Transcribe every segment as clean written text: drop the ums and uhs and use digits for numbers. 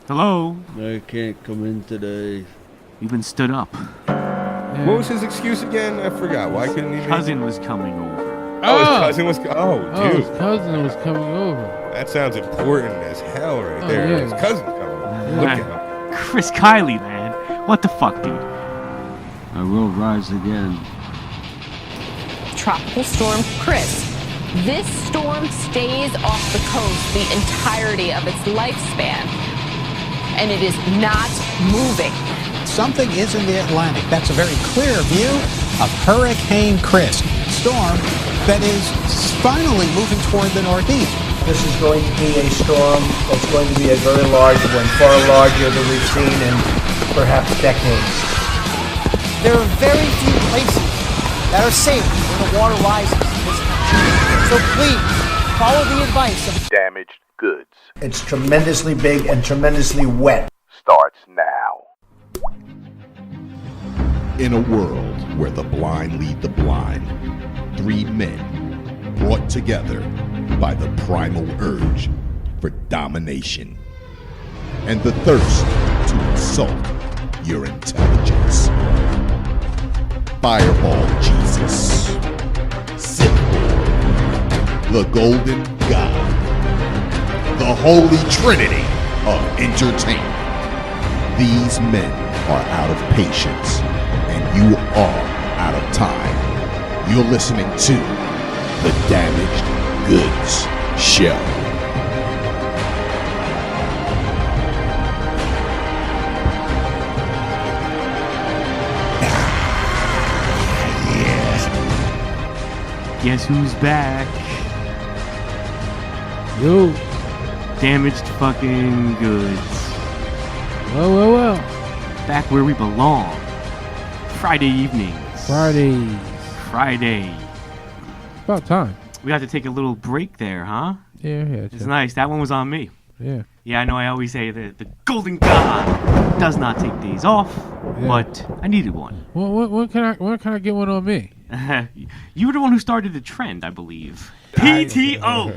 Hello? I can't come in today. You've been stood up. Yeah. What was his excuse again? I forgot. Why couldn't he? Cousin was coming over. Oh, his cousin was. Oh, dude. His cousin was coming over. That sounds important as hell right there. Yeah. His cousin's coming. Look at him. Chris Kiley, man. What the fuck, dude? I will rise again. Tropical storm Chris. This storm stays off the coast the entirety of its lifespan, and it is not moving. Something is in the Atlantic. That's a very clear view of Hurricane Chris. Storm that is finally moving toward the northeast. This is going to be a storm that's going to be a very large one, far larger than we've seen in perhaps decades. There are very few places that are safe when the water rises in this country. So please, follow the advice of damaged goods. It's tremendously big and tremendously wet. Starts now. In a world where the blind lead the blind, three men brought together by the primal urge for domination and the thirst to insult your intelligence. Fireball Jesus, Sith Lord, the Golden God, the Holy Trinity of entertainment. These men are out of patience, and you are out of time. You're listening to the Damaged Goods Show. Guess who's back? Yo. Damaged fucking goods. Well. Back where we belong. Friday evenings. Friday. About time. We got to take a little break there, huh? Yeah. It's nice. That one was on me. Yeah. Yeah, I know I always say that the Golden God does not take days off, but I needed one. Well, when can I get one on me? You were the one who started the trend, I believe. PTO.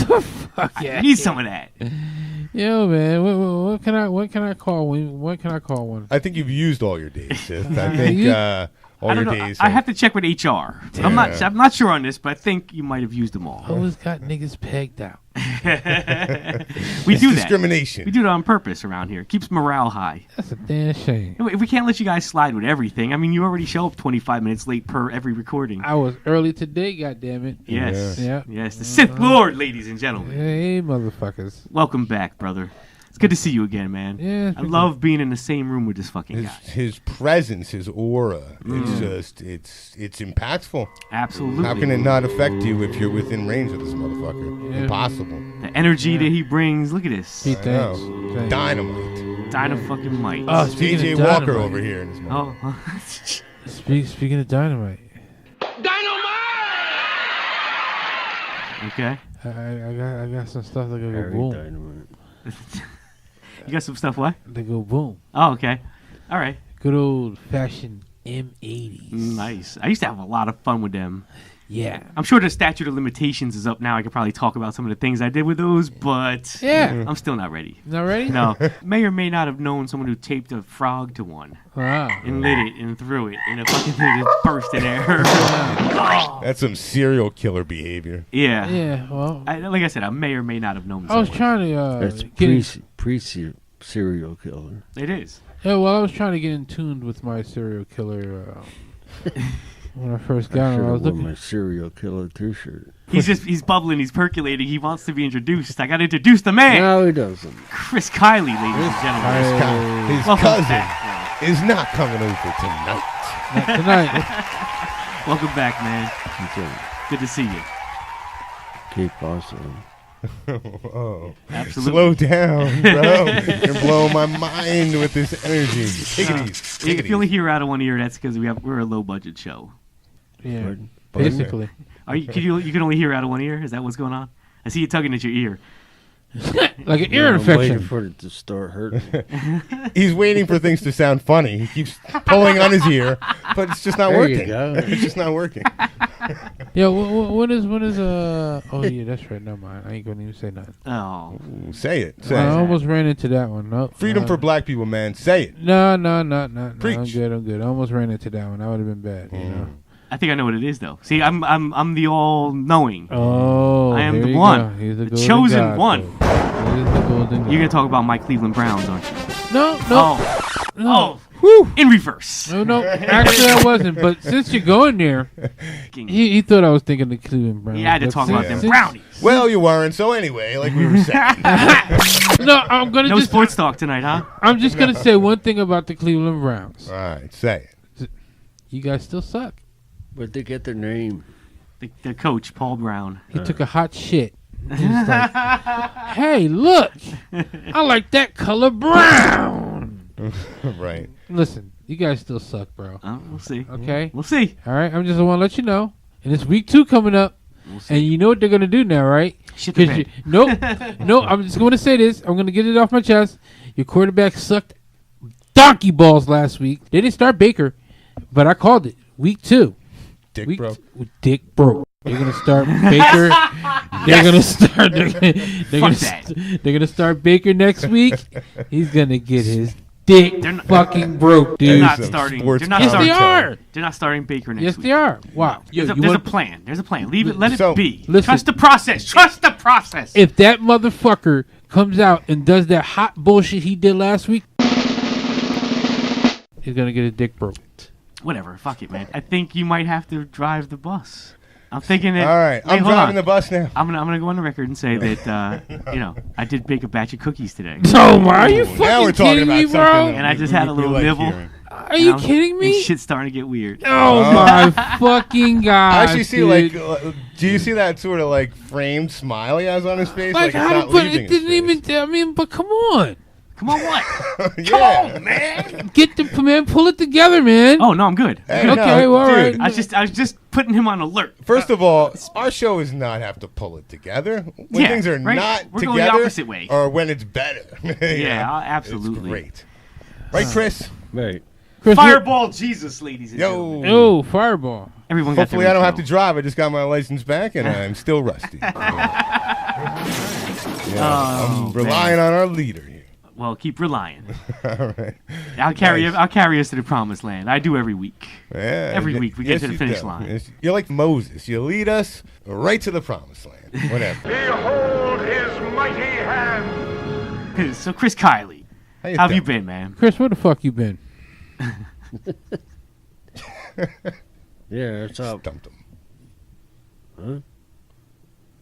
The fuck yeah. I need some of that. Yo, man, what can I call one? When can I call one? I think you've used all your days, Sith. I think all your days. I have to check with HR. I'm not sure on this, but I think you might have used them all. Always got niggas pegged out. We do that. Discrimination. We do that on purpose around here. Keeps morale high. That's a damn shame. If we can't let you guys slide with everything, I mean, you already show up 25 minutes late per every recording. I was early today, goddammit. Yes. Yeah. Yes. The Sith Lord, ladies and gentlemen. Hey, motherfuckers. Welcome back, brother. It's good to see you again, man. Yeah. I love being in the same room with this fucking guy. His presence, his aura, it's impactful. Absolutely. How can it not affect you if you're within range of this motherfucker? Yeah. Impossible. The energy that he brings, look at this. Thanks. Dynamite. Dynamite. Oh, speaking J.J. of Walker dynamite. over here in this moment. Oh. Speaking of dynamite. Okay. I got some stuff that go boom. Dynamite. You got some stuff, what? They go boom. Oh, okay. All right. Good old fashioned M80s. Nice. I used to have a lot of fun with them. Yeah. I'm sure the statute of limitations is up now. I could probably talk about some of the things I did with those, but I'm still not ready. Not ready? No. May or may not have known someone who taped a frog to one Wow. and lit it and threw it, and a fucking thing just burst in air. That's some serial killer behavior. Yeah. Yeah, well. Like I said, I may or may not have known I was someone. trying to That's get pre-serial killer. It is. Yeah, well, I was trying to get in tune with my serial killer when I first got him. I was looking. My serial killer T-shirt. He's bubbling, he's percolating, he wants to be introduced. I got to introduce the man. No, he doesn't. Chris Kiley, ladies and gentlemen. His Welcome cousin back. is not coming over tonight. Not tonight. Welcome back, man. Good to see you. Keep awesome. Oh, Absolutely. slow down, bro. You're blowing my mind with this energy. Take it easy. If you only hear out of one ear, that's because we're a low budget show. Yeah, basically. You can only hear out of one ear? Is that what's going on? I see you tugging at your ear. Like an ear infection. I'm waiting for it to start hurting. He's waiting for things to sound funny. He keeps pulling on his ear, but it's just not There you working. go. It's just not working. Yeah, when is oh yeah, that's right. Never mind. I ain't gonna even say nothing. Oh, Ooh, say it. Say I it. almost ran into that one. Nope. Freedom for black people, man. Say it. No. Preach. I'm good. I almost ran into that one. That would have been bad. You know. I think I know what it is though. See, I'm the all-knowing. Oh, I am there the you one, go. He's the golden chosen god, one. folks. He is the golden You're gonna god. talk about my Cleveland Browns, aren't you? No. Oh, whew. In reverse. No. Actually, I wasn't. But since you're going there, he thought I was thinking the Cleveland Browns. Yeah, I had to But talk about since- them brownies. Well, you weren't. So anyway, like we were saying. No, I'm gonna No just. sports talk tonight, huh? I'm just gonna say one thing about the Cleveland Browns. All right, say it. You guys still suck. Where'd they get their name? The coach, Paul Brown. He took a hot shit. He was like, hey, look, I like that color brown. Right. Listen, you guys still suck, bro. We'll see. Okay? We'll see. All right, I'm just want to let you know. And it's week 2 coming up. We'll see. And you know what they're going to do now, right? Shit the 'Cause bed. No, I'm just going to say this. I'm going to get it off my chest. Your quarterback sucked donkey balls last week. They didn't start Baker, but I called it. Week 2. Dick broke. Dick broke. They're gonna start Baker. They're gonna start. They're gonna start Baker next week. He's gonna get his dick fucking broke, dude. They're not starting. They're not Yes, starting. they are. They're not starting Baker next Yes, week. they are. Wow. There's, You there's a want- plan. There's a plan. Leave it. Let So, it be. listen. Trust the process. Trust the process. If that motherfucker comes out and does that hot bullshit he did last week, he's gonna get his dick broke. Whatever. Fuck it, man. I think you might have to drive the bus. I'm thinking that. All right, I'm hold driving on. the bus now. I'm gonna go on the record and say that I did bake a batch of cookies today. So why are you fucking Now we're talking kidding about me, bro? something. And I just had a little nibble. Are you kidding me? And shit's starting to get weird. Oh my fucking god! I actually see dude. do you see that sort of like framed smile he has on his face? Like it's how not to put leaving it his didn't face. even. I mean, but come on, Come on, what? Yeah. Come on, man. get the man, pull it together, man. Oh no, I'm good. Hey, Okay, no, well, all dude. right. I was just putting him on alert. First of all, our show is not have to pull it together. When Yeah, things are right. not We're going together, the opposite way. or when it's better. Yeah, absolutely. It's great. Right, Chris? Right. Chris, Fireball Jesus, ladies and gentlemen. Yo. Oh, fireball. Everyone got Hopefully their I don't have to intro. drive. I just got my license back and I'm still rusty. I'm relying on our leader here. Well, keep relying. All right. I'll carry us to the promised land. I do every week. Yeah, Every week we get to the you finish do. line. Yes, you're like Moses. You lead us right to the promised land. Whatever. Behold his mighty hand. So, Chris Kiley, How how have you doing? been, man? Chris, where the fuck you been? Yeah, it's up. Stumped him. Huh?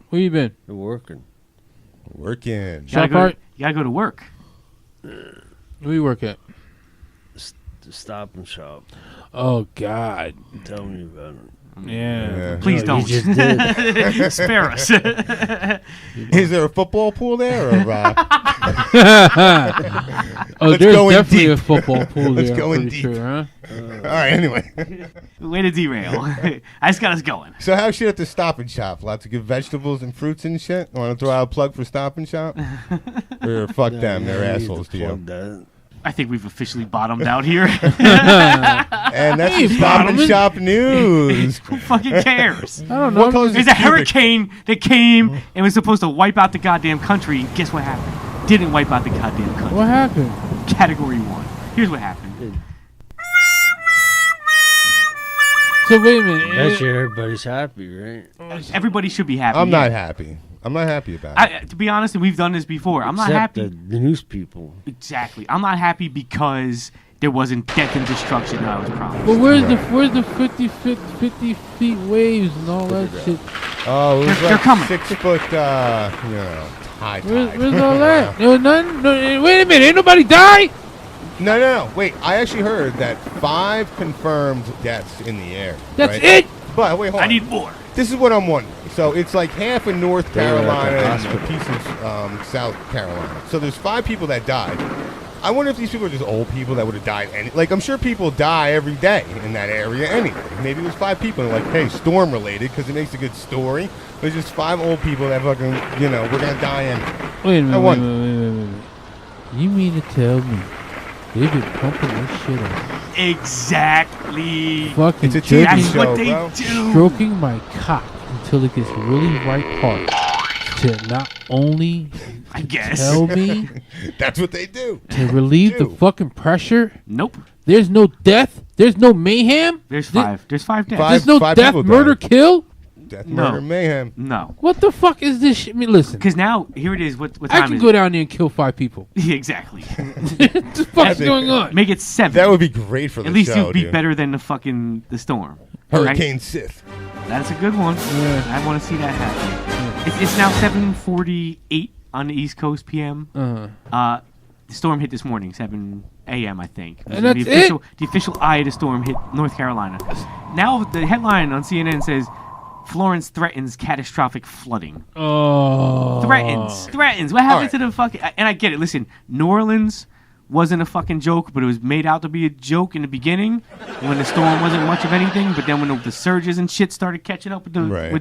Where you been? They're working. Working. You gotta, Shop go art? you gotta go to work. Where you work at? The Stop and Shop. Oh God. Tell me about it. Yeah. Please No, don't. you just did. Spare us. Is there a football pool there? Or, Oh, Let's there's go in definitely deep. a football pool Let's there. go I'm in pretty deep. sure, huh? all right, anyway. Way to derail. I just got us going. So how's shit at the Stop and Shop? Lots of good vegetables and fruits and shit? Want to throw out a plug for Stop and Shop? Or fuck them, they're Yeah, you need assholes to you. plug that. I think we've officially bottomed out here. And that's Hey, the Stop and Bottoman. Shop news. Who fucking cares? I don't know. color is There's this a cubic? hurricane that came and was supposed to wipe out the goddamn country. Guess what happened? Didn't wipe out the goddamn country. What happened? Category 1. Here's what happened. So wait a minute. Bet you everybody's happy, right? Everybody should be happy. I'm yeah. not happy. I'm not happy about it. To be honest, and we've done this before, I'm not Except happy. the news people. Exactly. I'm not happy because there wasn't death and destruction that I was promised. But where's the 50 feet waves and all that shit? Oh, it was They're like coming. 6 foot, high tide. Where's all that? There was none. No, wait a minute. Ain't nobody die? No. Wait, I actually heard that 5 confirmed deaths in the air. That's right? it. But wait, hold on. I need more. This is what I'm wondering. So it's like half in North They were at the Carolina and a hospital. piece of South Carolina. So there's 5 people that died. I wonder if these people are just old people that would have died. Like, I'm sure people die every day in that area anyway. Maybe it was 5 people and like, hey, storm related because it makes a good story. But it's just 5 old people that fucking, we're going to die anyway. Wait a minute. I won. Wait. You mean to tell me they've been pumping this shit up? Exactly. Fucking It's a TV That's show, what they bro. do. stroking my cock until it gets really right hard to not only I guess. tell me That's what they do. to relieve the Do. fucking pressure. Nope. There's no death. There's no mayhem. There's 5. There's 5 deaths. Five- There's no death, people murder, died. kill. Death, No. murder, mayhem. No. What the fuck is this shit? I mean, listen. Because now, here it is. What I time can is go it? down there and kill 5 people. Yeah, exactly. What the fuck's going on? Make it 7. That would be great for the At least show, it would be dude. better than the storm. Hurricane Sith. Right? That's a good one. Yeah. I want to see that happen. It's now 7:48 on the East Coast p.m. Uh-huh. The storm hit this morning, 7 a.m. I think. And that's the official eye of the storm hit North Carolina. Now the headline on CNN says, Florence threatens catastrophic flooding. Oh. Threatens. What happened to the fucking... And I get it. Listen, New Orleans wasn't a fucking joke, but it was made out to be a joke in the beginning when the storm wasn't much of anything. But then when the surges and shit started catching up with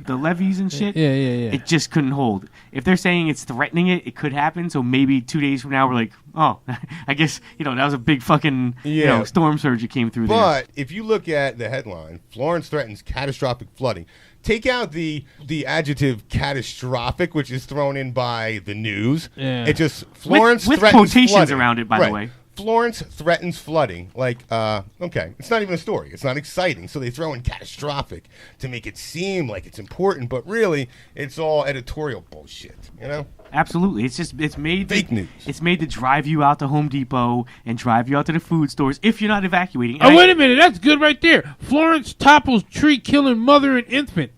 the levees and shit, Yeah. it just couldn't hold. If they're saying it's threatening it could happen. So maybe 2 days from now we're like, oh, I guess that was a big fucking storm surge that came through there. But if you look at the headline, Florence threatens catastrophic flooding. Take out the adjective catastrophic, which is thrown in by the news. Yeah. It just Florence with threatens quotations flooding. around it, by the way. Florence threatens flooding. Like, okay, it's not even a story. It's not exciting. So they throw in catastrophic to make it seem like it's important, but really, it's all editorial bullshit. You know? Absolutely. It's made fake news. It's made to drive you out to Home Depot and drive you out to the food stores if you're not evacuating. Oh, wait a minute. That's good right there. Florence topples tree killing mother and infant.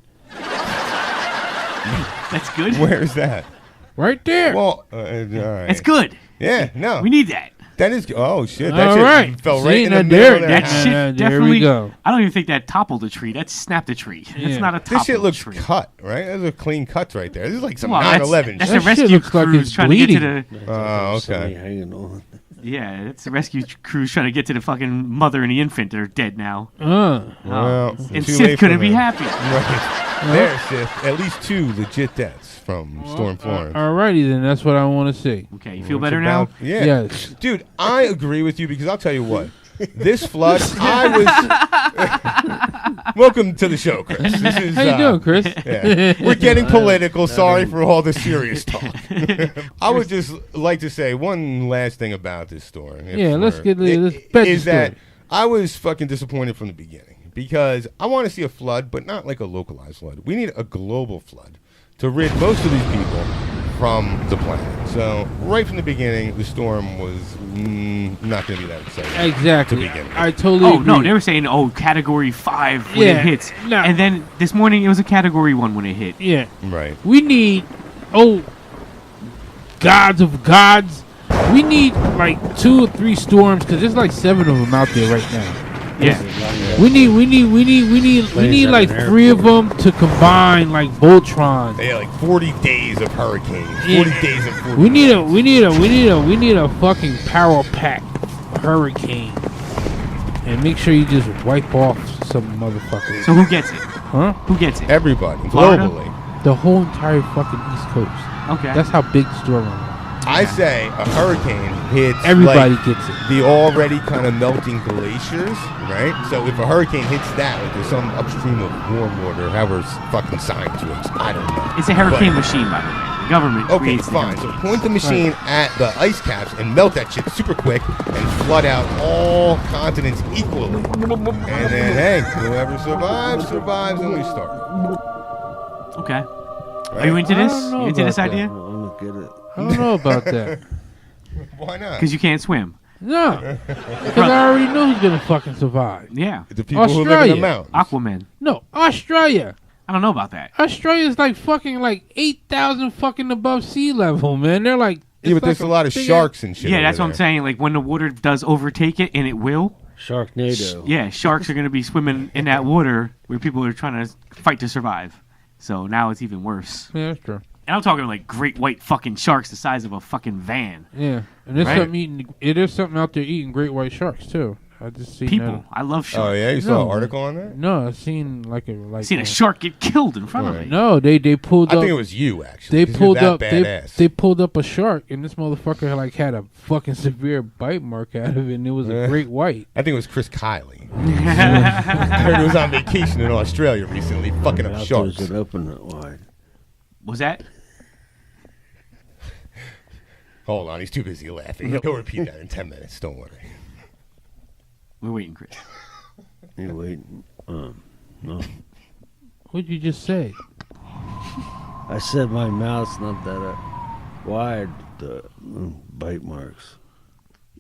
That's good. Where is that? Right there. Well, all right. It's good. Yeah, no. We need that. That is, oh shit, that All shit right. fell See, right in now the middle of there- their That house. shit there we definitely. go. I don't even think that toppled a tree. That snapped a tree. Yeah. That's not a toppled This shit looks tree. cut, right? Those are clean cuts right there. This is like some Well, 9/11 that's shit. the That shit rescue looks like crews it's trying to get to bleeding. the. Oh, Somebody okay. hanging on. Yeah, that's the rescue crews trying to get to the fucking mother and the infant that are dead now. Well, And too Sith late couldn't for be them. happy. Right. There, Sith. At least 2 legit deaths from Storm Florence. Alrighty then. That's what I want to see. Okay, you feel What's better now? about- Yeah. Yes. Dude, I agree with you because I'll tell you what. This flood, I was... Welcome to the show, Chris. This is, How you doing, Chris? Yeah. We're getting political. Sorry for all the serious talk. I would just like to say one last thing about this story. Yeah, let's bet the Is that story. I was fucking disappointed from the beginning because I want to see a flood, but not like a localized flood. We need a global flood to rid most of these people from the planet. So right from the beginning, the storm was not going to be that exciting. Exactly. To begin with. I totally Oh agree. no, they were saying category 5 when Yeah, it hits, no. and then this morning it was a category 1 when it hit. Yeah. Right. We need, gods of gods. We need like 2 or 3 storms because there's like 7 of them out there right now. Yeah. We need like 3 of them to combine like Voltron. Yeah, like 40 days of hurricanes. 40 days of 40 We need a fucking power pack hurricane. And make sure you just wipe off some motherfuckers. So who gets it? Huh? Who gets it? Everybody, Florida? globally. The whole entire fucking East Coast. Okay. That's how big the storm is. I say a hurricane hits Everybody like, gets it. the already kind of melting glaciers, right? So if a hurricane hits that, like there's some upstream of warm water, however fucking science works, I don't know. It's a hurricane machine, by the way. The government Okay, creates the fine. So hurricane. point the machine at the ice caps and melt that shit super quick and flood out all continents equally. And then, hey, whoever survives, and we start. Okay. Right? Are you into this? I don't know You into this about that. idea? I'm gonna get it. I don't know about that. Why not? Because you can't swim. No. Because I already know who's going to fucking survive. Yeah. The people who live in the Australia. mountains. Aquaman. No, Australia. I don't know about that. Australia's like fucking like 8,000 fucking above sea level, man. They're like... Yeah, but there's a lot of sharks and shit. Yeah, over that's what I'm there. saying. Like when the water does overtake it, and it will. Sharknado. Yeah, sharks are going to be swimming in that water where people are trying to fight to survive. So now it's even worse. Yeah, that's true. And I'm talking like great white fucking sharks the size of a fucking van. Yeah. And there's Right. something out there eating great white sharks, too. I just seen People. I love sharks. Oh yeah, you saw an article on that? No, I seen like a seen a shark get killed in front of me. No, they pulled up. I think it was you actually. They pulled up. Badass. They pulled up a shark, and this motherfucker like had a fucking severe bite mark out of it, and it was a great white. I think it was Chris Kiley. I heard he was on vacation in Australia recently, fucking up sharks. It open that wide. Was that? Hold on, he's too busy laughing. He'll repeat that in 10 minutes. Don't worry. We're waiting, Chris. You waiting? No. What'd you just say? I said my mouth's not that wide. The bite marks.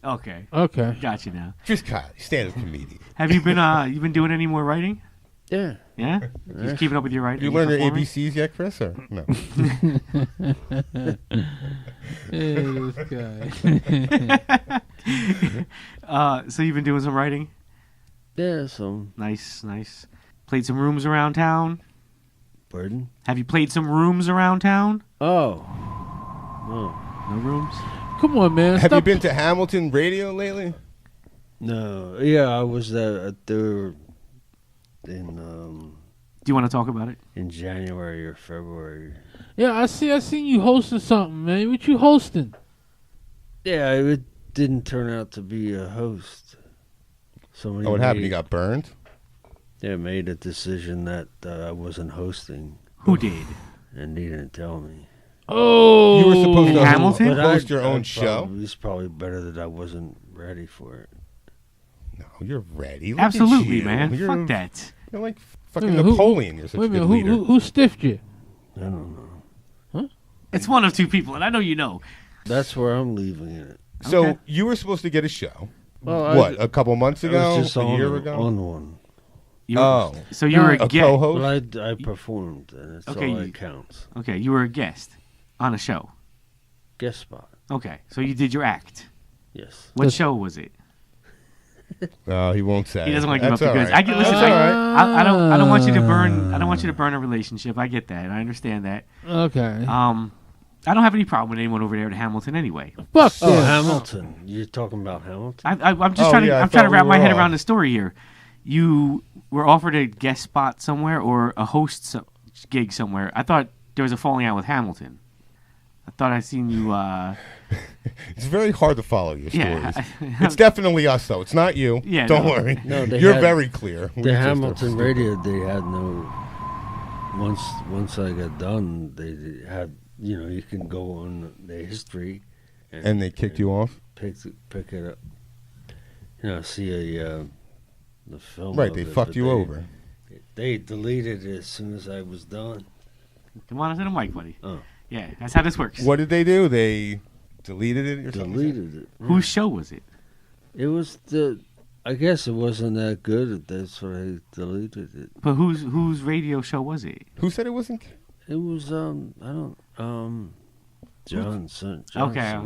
Okay. Got you now. Chris Kiley, stand-up comedian. Have you been doing any more writing? Yeah. Yeah? Just keeping up with your writing? You learn your ABCs yet, Chris, or no? This guy. So you've been doing some writing? Yeah, some. Nice. Played some rooms around town? Pardon? Have you played some rooms around town? Oh. No rooms? Come on, man. Have you been to Hamilton Radio lately? No. Yeah, I was there in Do you want to talk about it? In January or February. Yeah, I seen you hosting something, man. What you hosting? Yeah, it didn't turn out to be a host. Somebody what happened? You got burned? Yeah, made a decision that I wasn't hosting. Who did? And he didn't tell me. Oh, you were supposed to Hamilton? host your own show. It's probably better that I wasn't ready for it. No, you're ready. Look Absolutely, at you. man. You're, Fuck that. You're like fucking Napoleon. You're such a good leader. Who stiffed you? I don't know. Huh? It's one of two people, and I know you know. That's where I'm leaving it. So you were supposed to get a show. Well, a couple months ago? I was just a on, year ago? on one. So you were a guest. co-host? Well, I performed, and it's all that counts. Okay, you were a guest on a show. Guest spot. Okay, so you did your act. Yes. What show was it? No, he won't say. He doesn't want to give That's up the all goods. right. Listen, That's all right. I don't want you to burn. I don't want you to burn a relationship. I get that. I understand that. Okay. I don't have any problem with anyone over there at Hamilton anyway. Fuck Hamilton. You're talking about Hamilton? I'm just trying to wrap my head around the story here. You were offered a guest spot somewhere or a host gig somewhere. I thought there was a falling out with Hamilton. I thought I seen you. It's very hard to follow your stories. Yeah. It's definitely us, though. It's not you. Yeah, Don't no. worry. No, You're very clear. The Hamilton radio, they had no. Once I got done, they had, you can go on the history. And they kicked you off? Pick it up. See the film. Right, they fucked you over. They deleted it as soon as I was done. Come on into the mic, buddy. Oh. Yeah, that's how this works. What did they do? They deleted it or something? Deleted it. Whose show was it? It was I guess it wasn't that good. That's why I deleted it. But whose radio show was it? Who said it wasn't? It was Johnson. Okay, yeah.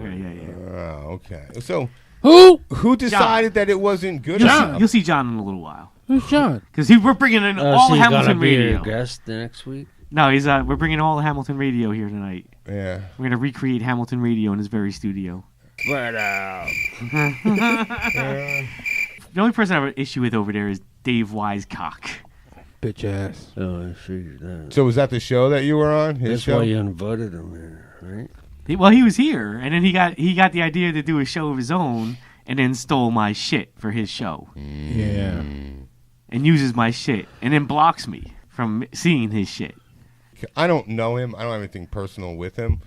Oh, okay. So who decided that it wasn't good enough? You'll see John in a little while. Who's John? Because we're bringing in all so Hamilton be radio. Your guest next week? No, we're bringing all Hamilton radio here tonight. Yeah. We're gonna recreate Hamilton radio in his very studio. Spread out. The only person I have an issue with over there is Dave Wisecock. Bitch ass. Oh, I figured that. So was that the show that you were on? His That's show? why you invited him there, right? He was here, and then he got the idea to do a show of his own, and then stole my shit for his show. Yeah. And uses my shit, and then blocks me from seeing his shit. I don't know him. I don't have anything personal with him.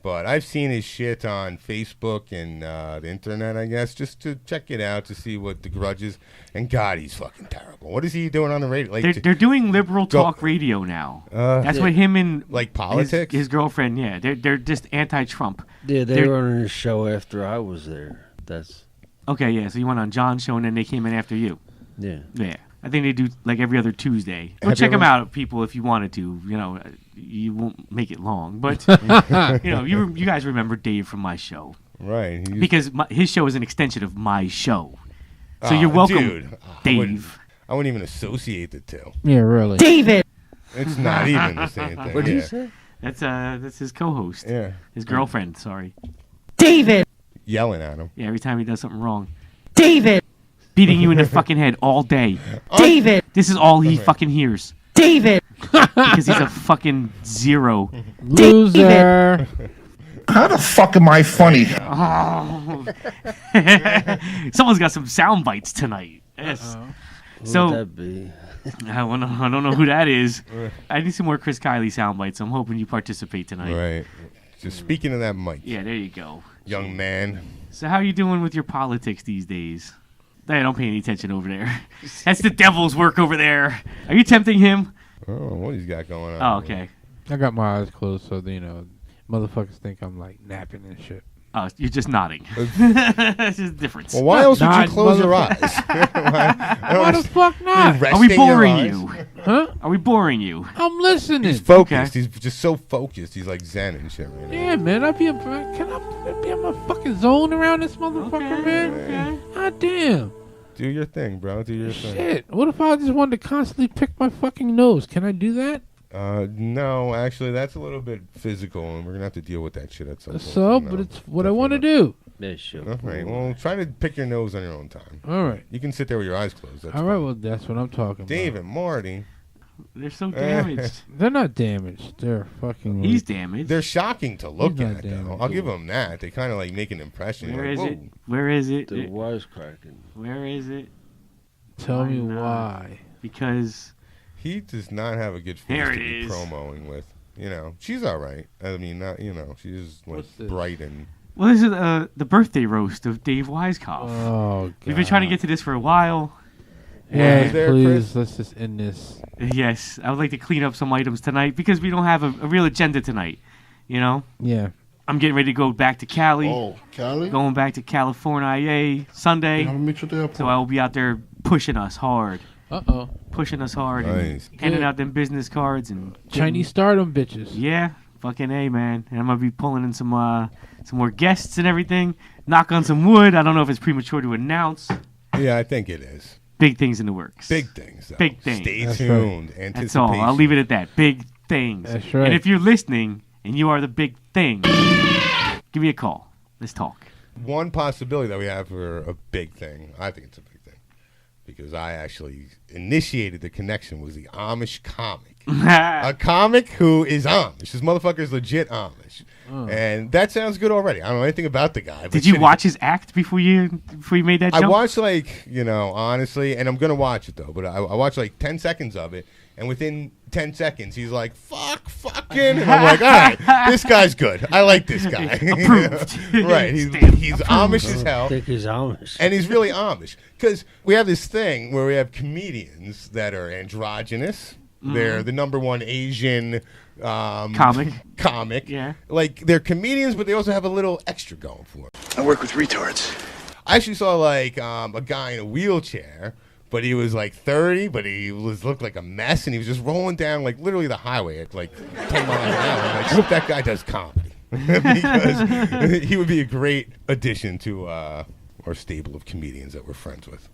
But I've seen his shit on Facebook and the internet, I guess, just to check it out to see what the grudge is. And God, he's fucking terrible. What is he doing on the radio? Like, They're doing liberal talk radio now. That's what him and like politics. His girlfriend, yeah, they're just anti-Trump. Yeah, they were on his show after I was there. That's okay. Yeah, so you went on John's show and then they came in after you. Yeah. Yeah. I think they do like every other Tuesday. Go check them out, people, if you wanted to. You won't make it long, but you guys remember Dave from my show, right? Because his show is an extension of my show. So you're welcome, dude. Dave. I wouldn't even associate the two. Yeah, really. David. It's not even the same thing. What did you say? That's his co-host. Yeah. His girlfriend. Sorry. David. Yelling at him. Yeah, every time he does something wrong. David. beating you in the fucking head all day. David! This is all he fucking hears. David! Because he's a fucking zero. Loser. How the fuck am I funny? Oh. Someone's got some sound bites tonight. Yes. Who would that be? I don't know who that is. I need some more Chris Kiley sound bites. I'm hoping you participate tonight. Right. Just speaking of that mic. Yeah, there you go. Young man. So how you doing with your politics these days? Hey, don't pay any attention over there. That's the devil's work over there. Are you tempting him? I don't know what he's got going on. Oh, okay. I got my eyes closed, so motherfuckers think I'm like napping and shit. Oh, you're just nodding. That's just a difference. Well, why else would you close your eyes? Why the fuck not? Are we boring you? Huh? Are we boring you? I'm listening. He's focused. Okay. He's just so focused. He's like zen and shit right now. Yeah, man. Can I be in my fucking zone around this motherfucker, man? Okay. God damn. Do your thing, bro. Do your thing. Shit. What if I just wanted to constantly pick my fucking nose? Can I do that? No, actually, that's a little bit physical, and we're gonna have to deal with that shit at some point. So, but it's what I want to do. Yeah, sure. All right. Well, try to pick your nose on your own time. All right. You can sit there with your eyes closed. That's all right. Well, that's what I'm talking David, Marty. They're so damaged. They're not damaged. They're fucking. He's damaged. They're shocking to look at, damaged. though. I'll give them that. They kind of like make an impression. Where like, is it? Where is it? The wisecracking. Where is it? Tell me why. Because he does not have a good face to be promoing with. You know, she's all right. I mean, not she's like bright and. Well, this is the birthday roast of Dave Weiskopf. Oh, God. We've been trying to get to this for a while. Yeah, please, let's just end this. Yes, I would like to clean up some items tonight because we don't have a real agenda tonight. You know? Yeah. I'm getting ready to go back to Cali. Oh, Cali? Going back to California Sunday. I'll meet you at the airport. So I will be out there pushing us hard. Uh-oh. Pushing us hard. Nice. And handing out them business cards and Chinese stardom bitches. Yeah, fucking A, man. And I'm gonna be pulling in some more guests and everything. Knock on some wood. I don't know if it's premature to announce. Yeah, I think it is. Big things in the works. Big things. Though. Big things. Stay That's tuned. right. That's all. I'll leave it at that. Big things. That's right. And if you're listening and you are the big thing, give me a call. Let's talk. One possibility that we have for a big thing, I think it's a big thing, because I actually initiated the connection, was the Amish comic. A comic who is Amish. This motherfucker is legit Amish. And that sounds good already. I don't know anything about the guy. Did you watch his act before you made that jump? I watched honestly, and I'm going to watch it though, but I watched like 10 seconds of it, and within 10 seconds he's like, fucking, and I'm like, all right, this guy's good. I like this guy. Approved. Right. He's Amish as hell. I think he's Amish. And he's really Amish. Because we have this thing where we have comedians that are androgynous. They're the number one Asian comic. Yeah. Like, they're comedians, but they also have a little extra going for it. I work with retards. I actually saw, like, a guy in a wheelchair, but he was, like, 30, but he looked like a mess, and he was just rolling down, like, literally the highway at, like, 10 miles an hour. I'm like, I hope that guy does comedy. Because he would be a great addition to our stable of comedians that we're friends with.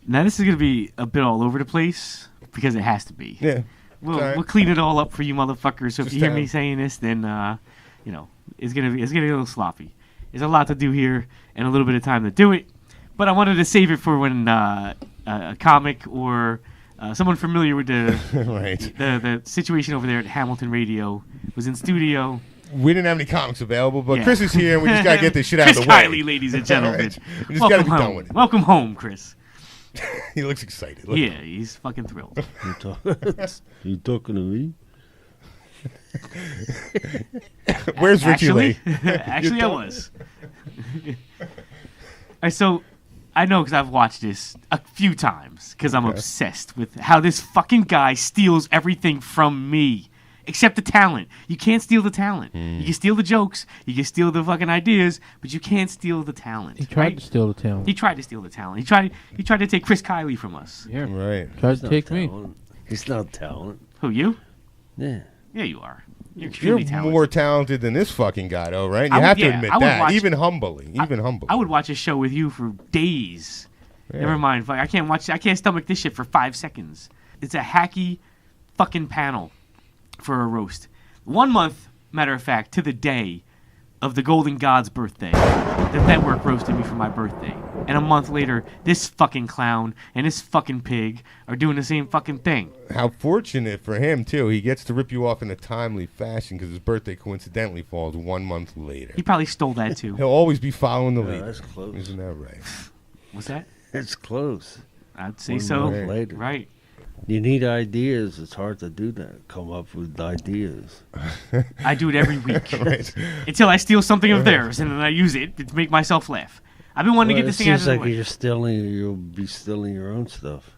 Now, this is going to be a bit all over the place, because it has to be. Yeah. We'll clean it all up for you motherfuckers. So if you hear me saying this, then it's gonna be a little sloppy. There's a lot to do here and a little bit of time to do it. But I wanted to save it for when a comic or someone familiar with the the situation over there at Hamilton Radio was in studio. We didn't have any comics available, but Chris is here, and we just gotta get this shit out of the way. Chris Kiley, ladies and gentlemen. Right. We just gotta be done with it. Welcome home, Chris. He looks excited. Yeah, he's fucking thrilled. You talking to me? Where's Richie Lee? Actually, I was. So, I know because I've watched this a few times because I'm obsessed with how this fucking guy steals everything from me. Except the talent. You can't steal the talent. You can steal the jokes. You can steal the fucking ideas, but you can't steal the talent. He tried to steal the talent. He tried to steal the talent. He tried to take Chris Kiley from us. Yeah, right. Tried to take me. He's not talent. Who, you? Yeah. Yeah, you are. You're more talented than this fucking guy, though, right? You have to admit that, even humbly. I would watch a show with you for days. Yeah. Never mind. I can't stomach this shit for 5 seconds. It's a hacky fucking panel for a roast. 1 month, matter of fact, to the day of the Golden God's birthday. The network roasted me for my birthday. And a month later, this fucking clown and this fucking pig are doing the same fucking thing. How fortunate for him, too. He gets to rip you off in a timely fashion because his birthday coincidentally falls 1 month later. He probably stole that, too. He'll always be following the leader. That's close. Isn't that right? What's that? It's close. I'd say 1 so. month later. Right. You need ideas. It's hard to do that. Come up with ideas. I do it every week. Right. Until I steal something of theirs, and then I use it to make myself laugh. I've been wanting to get this thing out of the It seems way. like you're stealing. You'll be stealing your own stuff.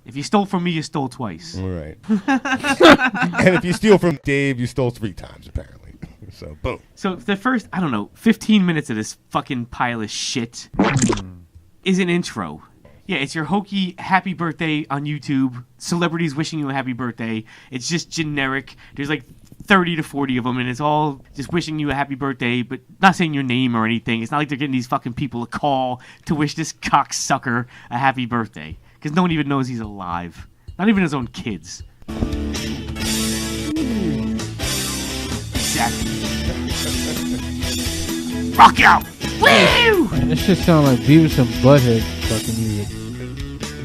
If you stole from me, you stole twice. All right. And if you steal from Dave, you stole 3 times, apparently. So, boom. So the first, 15 minutes of this fucking pile of shit is an intro. Yeah, it's your hokey happy birthday on YouTube. Celebrities wishing you a happy birthday. It's just generic. There's like 30 to 40 of them, and it's all just wishing you a happy birthday, but not saying your name or anything. It's not like they're getting these fucking people a call to wish this cocksucker a happy birthday. Because no one even knows he's alive. Not even his own kids. Exactly. Rock out! Woo! Man, this shit sound like Beavis and Butthead fucking music.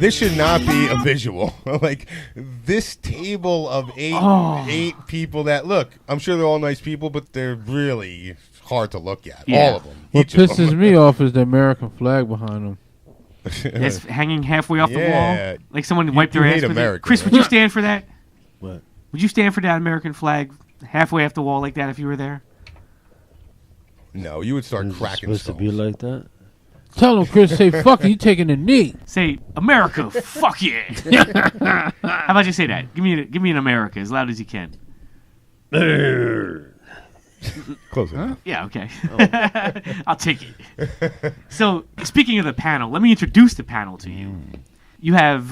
This should not be a visual. Like, this table of eight people that, look, I'm sure they're all nice people, but they're really hard to look at. Yeah. All of them. What Each of pisses them. me off is the American flag behind them. It's hanging halfway off the Yeah. wall. Like someone wiped their you ass hate with America, it. Chris, right? would you stand for that? What? Would you stand for that American flag halfway off the wall like that if you were there? No, you would start Is it cracking supposed to be like that? Tell him, Chris, say, fuck you taking a knee. Say, America, fuck yeah. How about you say that? Give me an America as loud as you can. Close enough. Yeah, okay. I'll take it. So, speaking of the panel, let me introduce the panel to you. You have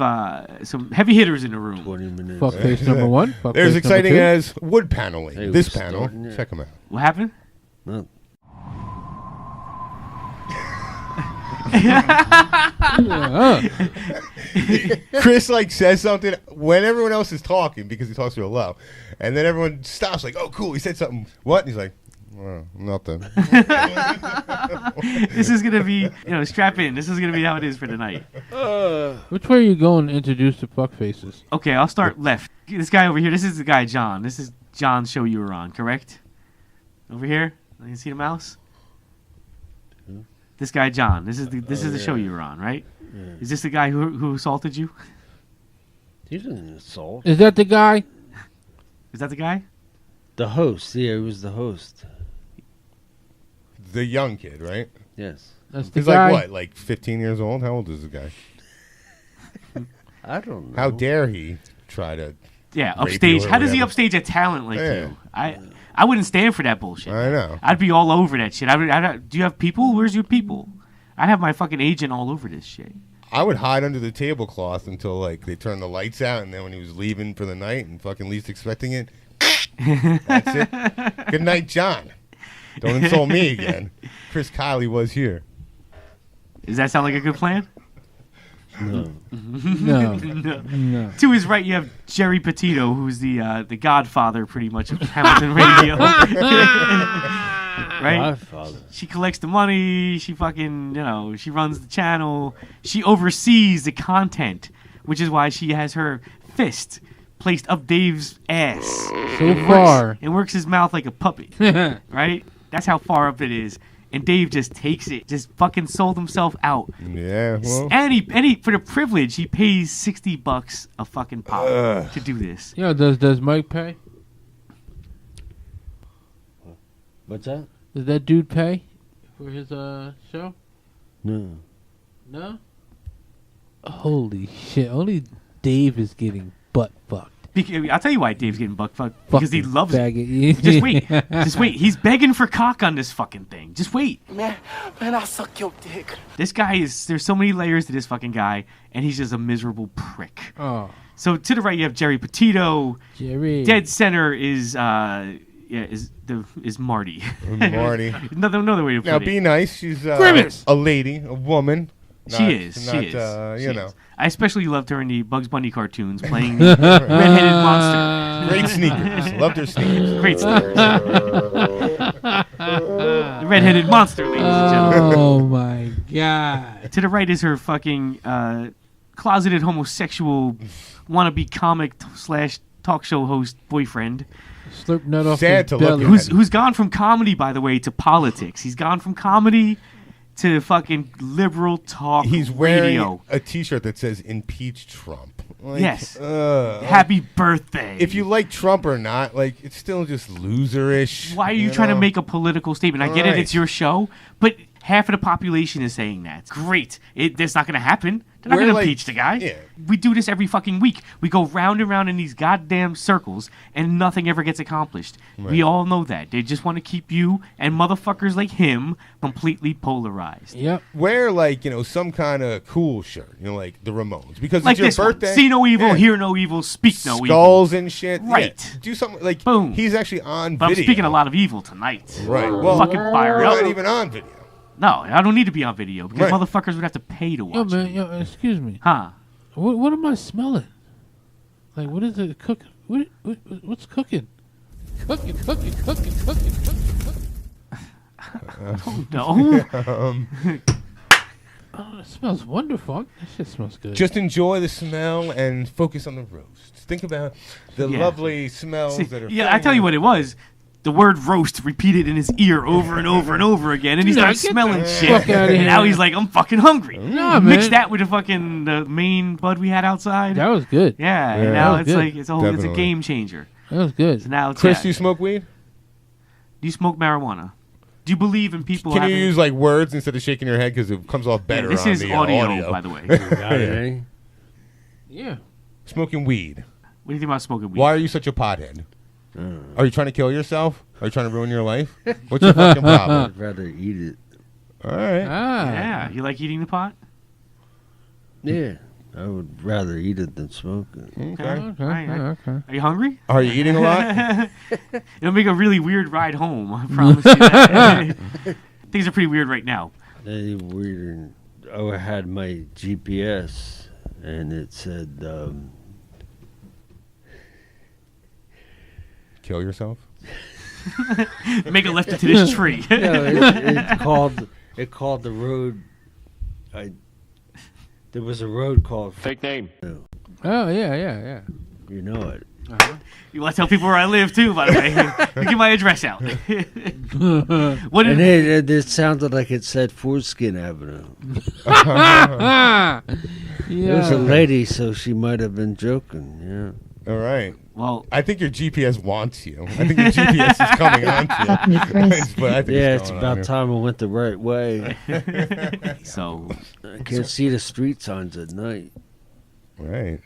some heavy hitters in the room. 20 minutes. Fuckface number one. Fuckface They're as number exciting two. as wood paneling. Hey, This we're panel. starting it. Check them out. What happened? No. Chris says something when everyone else is talking because he talks real low, and then everyone stops like, "Oh, cool, he said something." What? And he's like, "Oh, nothing." This is gonna be, strap in. This is gonna be how it is for tonight. Which way are you going to introduce the fuckfaces? Okay, I'll start left. This guy over here. This is the guy John. This is John's show you were on, correct? Over here. You can see the mouse. This guy John. This is the show you were on, right? Yeah. Is this the guy who assaulted you? He didn't assault. Is that the guy? Is that the guy? The host. Yeah, he was the host. The young kid, right? Yes. That's the He's guy. like what? Like 15 years old? How old is the guy? I don't know. How dare he try to? Yeah, rape upstage. you or How does he whatever. upstage a talent like Yeah. you? I wouldn't stand for that bullshit. I know. I'd be all over that shit. Do you have people? Where's your people? I'd have my fucking agent all over this shit. I would hide under the tablecloth until they turned the lights out, and then when he was leaving for the night and fucking least expecting it, that's it. Good night, John. Don't insult me again. Chris Kiley was here. Does that sound like a good plan? No. No. No. No. To his right, you have Jerry Petito, who's the godfather, pretty much, of Hamilton Radio. Right? Godfather. She collects the money. She fucking, she runs the channel. She oversees the content, which is why she has her fist placed up Dave's ass. So far. It works his mouth like a puppet, right? That's how far up it is. And Dave just takes it, just fucking sold himself out. Yeah, well. And he for the privilege, he pays $60 a fucking pop to do this. Yeah, does Mike pay? What's that? Does that dude pay for his show? No. No? Holy shit. Only Dave is getting butt fucked. I'll tell you why Dave's getting butt fucked. Because he Fucking loves it. faggot. Just wait. Just wait. He's begging for cock on this fucking thing. Just wait. Man, I'll suck your dick. This guy there's so many layers to this fucking guy, and he's just a miserable prick. Oh. So to the right you have Jerry Petito. Jerry. Dead center is Marty. Marty. Another way to put Now, it. be nice. She's Grimace. a lady, a woman. She is. Not, you know. I especially loved her in the Bugs Bunny cartoons playing the red-headed monster. Great sneakers. Loved her sneakers. Great sneakers. The red-headed monster, ladies and gentlemen. Oh my God. To the right is her fucking closeted homosexual wannabe comic / talk show host boyfriend. Slurp nut off Sad his to look belly. at. Who's gone from comedy, by the way, to politics. He's gone from comedy to fucking liberal talk He's wearing radio. a T-shirt that says "Impeach Trump." Like, Yes. Happy birthday. If you like Trump or not, like it's still just loserish. Why are you trying to make a political statement? I get it, Right. it's your show, but half of the population is saying that. Great. That's not going to happen. They're not We're going to like- impeach the guy. yeah. We do this every fucking week. We go round and round in these goddamn circles, and nothing ever gets accomplished. We all know that. They just want to keep you and motherfuckers like him completely polarized. Yep. Wear like some kind of cool shirt, like the Ramones, because Like it's this your one. birthday. See no evil, Yeah. hear no evil, speak no evil. Skulls and shit. Yeah. Right. Do something like Boom. He's actually on But I'm video. speaking a lot of evil tonight. Right. Well, Fucking fire we're up. not even on video. No, I don't need to be on video because Right. motherfuckers would have to pay to Yo, watch man. me. Yo, excuse me. Huh? What am I smelling? Like, what is it cooking? What's cooking? Cooking. No. Oh, it smells wonderful. That shit smells good. Just enjoy the smell and focus on the roast. Think about the Yeah. lovely smells See, that are. yeah, I tell you what it was. The word roast repeated in his ear over and over and over again, and he Nah, starts get smelling the shit. fuck outta And now here. he's like, I'm fucking hungry. Nah, Mix man. that with the fucking main bud we had outside. That was good. Yeah, and Yeah. now That was it's good. like it's a Definitely. game changer. That was good. So now it's Chris, do you smoke weed? do you smoke marijuana? Do you believe in people Can you having? use like words instead of shaking your head because it comes off better? this on is the, audio, by the way. What Got it, eh? Yeah. Smoking weed. do you think about smoking weed? Why are you such a pothead? Are you trying to kill yourself? Are you trying to ruin your life? What's your fucking problem? I'd rather eat it. All right. Ah. Yeah, you like eating the pot? Yeah, I would rather eat it than smoke it. Okay. Okay. Alright. Okay. Are you hungry? Are you eating a lot? It'll make a really weird ride home. I promise you that. Things are pretty weird right now. They weird. I had my GPS, and it said, Kill yourself? Make a left into this tree. no, it called the road. There was a road called. Fake name. Oh, yeah. You know it. You want to tell people where I live too, by the way. You get my address out. What And did, it sounded like it said Foreskin Avenue. Yeah. It was a lady, so she might have been joking. All right. well, I think your GPS wants you. I think your GPS is coming on to you. But I think Yeah, it's going about on time I went the right way. so I can't see the street signs at night. here. Right.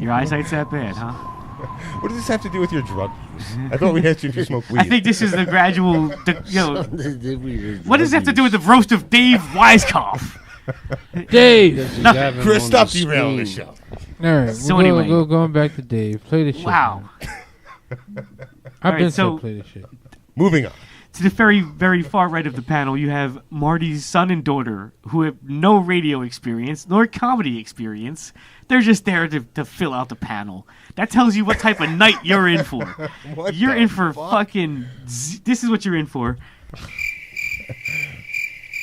your eyesight's that bad, huh? What does this have to do with your drug use? I thought we asked you if you smoke weed. I think this is the gradual. What does it have to do with the roast of Dave Weiskopf? Dave. Chris, stop derailing the show. All right. So we'll anyway. go going back to Dave. Play the shit. Wow. I've Alright, been so- play the shit. Moving on. To the very, very far right of the panel, you have Marty's son and daughter, who have no radio experience nor comedy experience. They're just there to fill out the panel. That tells you what type of night you're in for. What You're the in for fuck? fucking. This is what you're in for.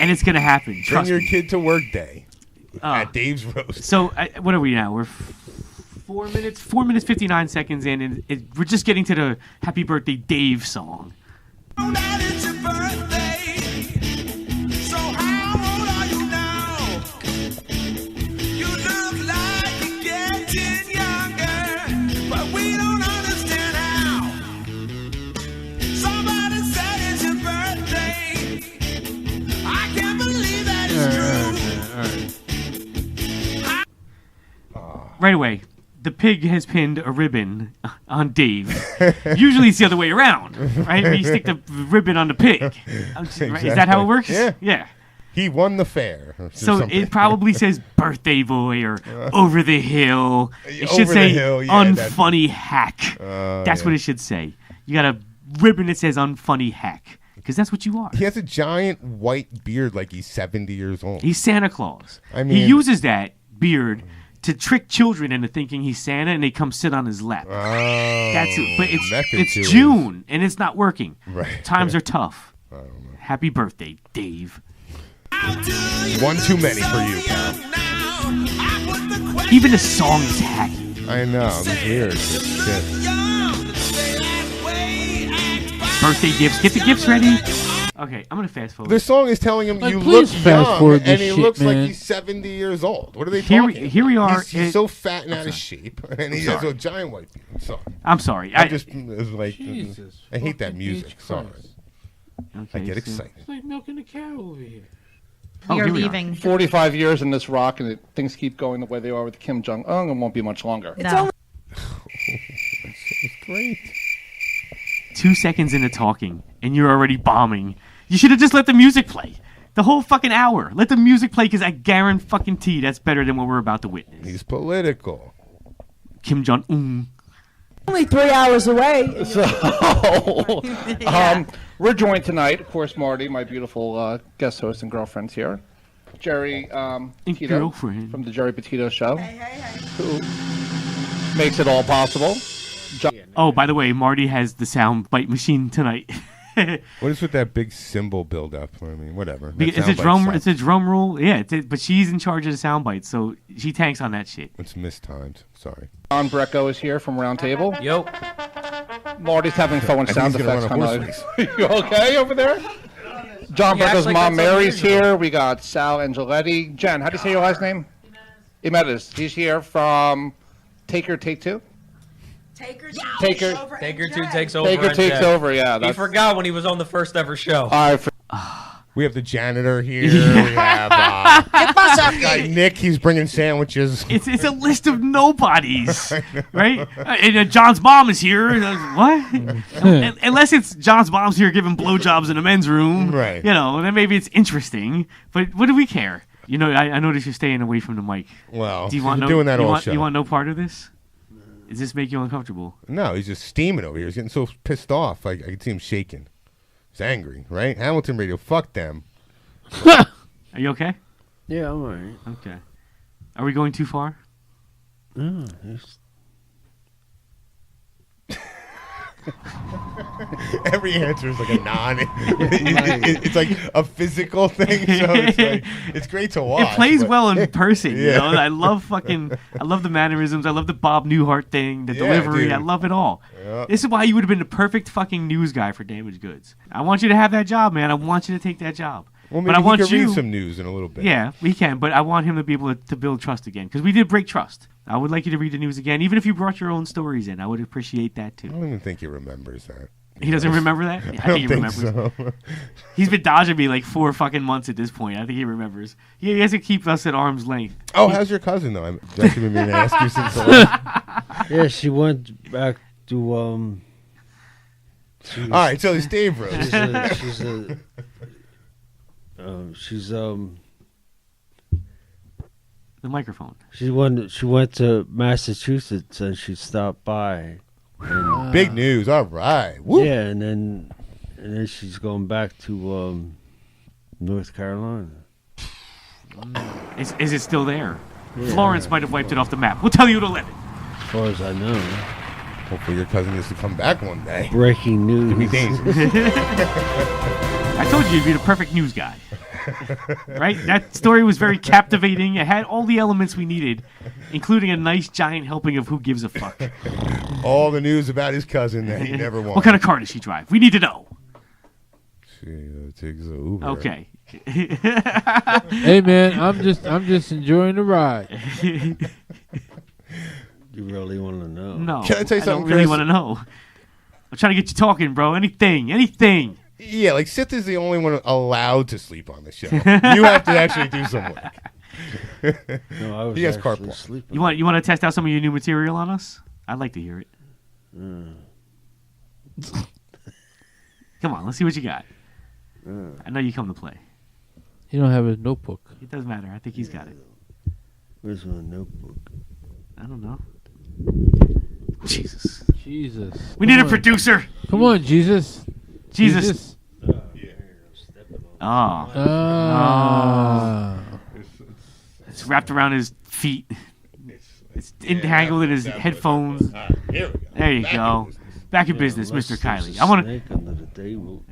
And it's gonna happen. Bring Trust your me. kid to work day Uh, at Dave's Roast. So what are we now? We're 4 minutes, 59 seconds in, and we're just getting to the "Happy Birthday, Dave" song. Right away, the pig has pinned a ribbon on Dave. Usually it's the other way around, right? Where you stick the ribbon on the pig. Right? Is that how it works? Yeah. Yeah. He won the fair. or So something. it probably says "birthday boy" or "over the hill." It should Over the say hill, yeah, that's- "unfunny hack." That's yeah. what it should say. You got a ribbon that says "unfunny hack" because that's what you are. He has a giant white beard like he's 70 years old. He's Santa Claus. I He mean- uses that beard to trick children into thinking he's Santa, and they come sit on his lap. Oh, That's it. But method to it's it. June, and it's not working. Right. Times are tough. Happy birthday, Dave. One too many for you, pal. Even the song is hacky. I know. It's weird. It's shit. Birthday gifts. Get the gifts ready. Okay, I'm gonna fast forward. The song is telling him Like, you please look fast young, forward this and he shit, looks man. like he's 70 years old. What are they Here talking? we are. He's so fat and out of shape, and he has sorry. a giant white beard. Sorry. I'm sorry. I just was like, Jesus I hate that fucking music. H. Sorry. Christ. Okay, I get so- excited. It's like milking a cow over here. We are here we are. leaving. 45 years in this rock, and things keep going the way they are with Kim Jong-un, and won't be much longer. No. It's great. 2 seconds into talking, and you're already bombing. You should have just let the music play. The whole fucking hour. Let the music play, because I guarantee that's better than what we're about to witness. He's political. Kim Jong-un. Only 3 hours away. So, we're joined tonight, of course, Marty, my beautiful guest host and girlfriend's here. Jerry Petito girlfriend. from the Jerry Petito Show, who makes it all possible. Oh, by the way, Marty has the sound bite machine tonight. What is with that big symbol build up? I mean, whatever. That It's a sound drum. bite It's a drum roll. Yeah, but she's in charge of the sound bites, so she tanks on that shit. It's mistimed. Sorry. John Brecco is here from Round Table. Yo. Marty's having fun with I sound think he's effects. gonna run a horse race. You okay over there? John He acts Brecco's like mom that's Mary's unusual. here. We got Sal Angeletti. Jen, how do you say your last name? Imedes. He's here from Taker Take Two. Taker Taker 2 takes over. Taker on takes Jen. over. Yeah, He that's. forgot when he was on the first ever show. We have the janitor here. Yeah. We have guy Nick. He's bringing sandwiches. It's a list of nobodies, right? And John's mom is here. What? Unless it's John's mom's here giving blowjobs in the men's room, Right. You know, then maybe it's interesting. But what do we care? You know, I notice you're staying away from the mic. Well, Do you want he's no, doing that you all want, show. You want no part of this? Does this make you uncomfortable? No, he's just steaming over here. He's getting so pissed off. I can see him shaking. He's angry, right? Hamilton Radio, fuck them. Are you okay? Yeah, I'm alright. Okay. Are we going too far? No, it's Every answer is like a non. It's like a physical thing, so it's great to watch. It plays but- well in person. You Yeah. know, I love the mannerisms. I love the Bob Newhart thing, the delivery. dude. I love it all. Yeah. This is why you would have been the perfect fucking news guy for Damaged Goods. I want you to have that job, man. I want you to take that job. Well, but maybe I want he can you. read some news in a little bit. Yeah, we can, but I want him to be able to build trust again, because we did break trust. I would like you to read the news again, even if you brought your own stories in. I would appreciate that I too. don't even think he remembers that. He doesn't remember that? I I don't think he think remembers. so. He's been dodging me like 4 fucking months at this point. I think he remembers. He has to keep us at arm's length. Oh, how's your cousin though? I've actually been meaning to ask you since the last. yeah, she went back to All right, so it's Dave Rose. She's The microphone. She went to Massachusetts and she stopped by. And, Big news. All right. Woo. yeah, and then she's going back to North Carolina. Is it still there? Yeah. Florence might have wiped it off the map. We'll tell you at 11. As far as I know. Hopefully your cousin gets to come back one day. Breaking news. It'd be dangerous. I told you you'd be the perfect news guy. Right? That story was very captivating. It had all the elements we needed, including a nice giant helping of Who Gives a Fuck. All the news about his cousin that he never wanted. What kind of car does she drive? We need to know. She takes a Uber. Okay. Hey man, I'm just enjoying the ride. You really want to know? No. Can I tell you don't something, really Chris? want to know. I'm trying to get you talking, bro. Anything. Yeah, like Sith is the only one allowed to sleep on the show. You have to actually do some work. No, I was he has actually carpal. sleeping. You want to test out some of your new material on us? I'd like to hear it. Come on, let's see what you got. I know you come to play. You don't have a notebook. It doesn't matter. I think he's got it. Where's my notebook? I don't know. Jesus. Jesus. We need a producer. Come on, Jesus. Jesus. Oh. Ah. It's wrapped around his feet. It's entangled in his headphones. Here we go. There you go. Back in business, Mr. Kiley. I want to. Snake under the table.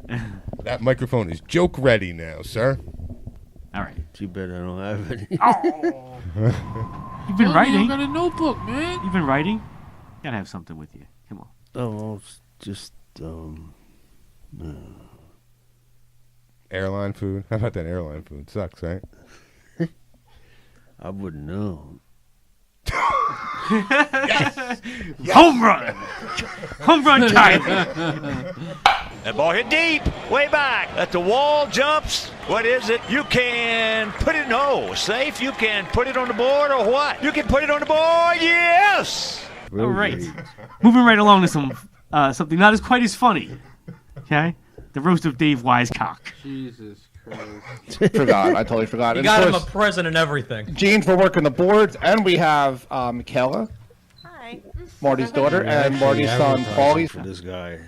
That microphone is joke ready now, sir. All right. Too bad I don't have any. Oh. You've been writing. You got a notebook, man. You've been writing. Gotta have something with you. Come on. Oh, just Airline food. How about that airline food? Sucks, right? I wouldn't know. Yes! Home run! Home run time! That ball hit deep, way back. At the wall jumps. What is it? You can put it, safe. You can put it on the board or what? You can put it on the board, yes! All right. Moving right along to something not as quite as funny. Okay? The roast of Dave Wisecock. Jesus Christ. Forgot. I totally forgot. You And got of him a course, present and everything. Gene for working the boards, and we have Michaela, Hi. Marty's daughter, and Marty's son, Paulie. For this guy.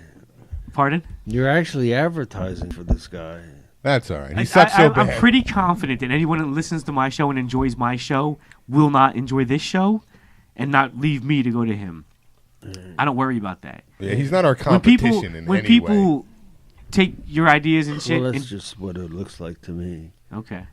Pardon? You're actually advertising for this guy. That's all right. He sucks so bad. I'm pretty confident that anyone that listens to my show and enjoys my show will not enjoy this show and not leave me to go to him. I don't worry about that. Yeah, he's not our competition in when any people way. take your ideas and shit. Well, that's and, just what it looks like to me. okay.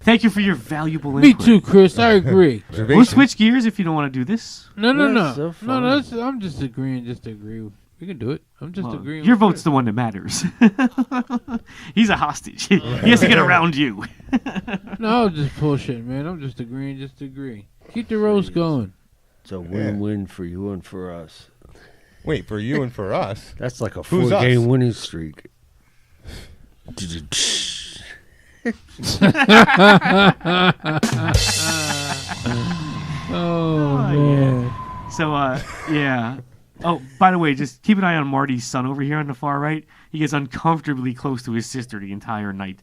Thank you for your valuable Me input. too, Chris. I agree. We'll switch gears if you don't want to do this. No. That's so fun. I'm just agreeing. Just to agree. We can do it. I'm just Well, agreeing. your with vote's the one that matters. He's a hostage. He has to get around you. No, I'm just bullshit, man. I'm just agreeing. Just to agree. Keep the roast going. It's a win-win for you and for us. Wait, for you and for us? That's like a Who's 4-game us? winning streak. Oh, man. Yeah. So, yeah. Oh, by the way, just keep an eye on Marty's son over here on the far right. He gets uncomfortably close to his sister the entire night.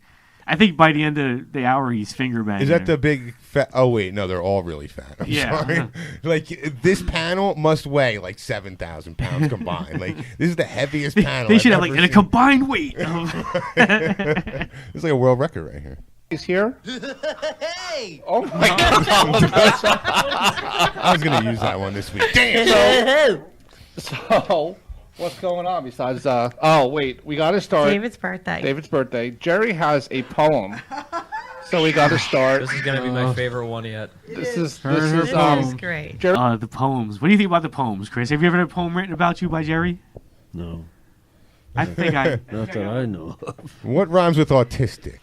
I think by the end of the hour, he's finger banging. Is that her. the big fat? Oh wait, no, they're all really fat. I'm Yeah. sorry. Like this panel must weigh like 7,000 pounds combined. Like this is the heaviest panel. They should have I've like ever a combined weight. It's like a world record right here. He's here. Hey! Oh my God! I was gonna use that one this week. Damn. So, what's going on besides? Oh wait, we got to start. David's birthday. David's birthday. Jerry has a poem, so we got to start. This is gonna be my favorite one yet. This is great. Jerry, The poems. What do you think about the poems, Chris? Have you ever had a poem written about you by Jerry? No. I think I. Not that I know of. What rhymes with autistic?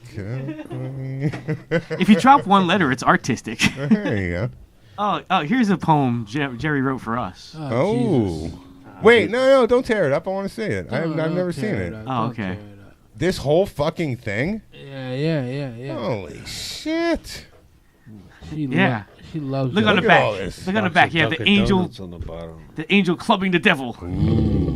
If you drop one letter, it's artistic. There you go. Oh, here's a poem Jerry wrote for us. Oh. Wait, no, don't tear it up. I want to see it. I've never seen it. Oh, okay. This whole fucking thing? Yeah. Holy shit. She loves Look it. on the Look at back. all this. Look on the back. You have the Dunkin' angel. Donuts on the bottom. The angel clubbing the devil.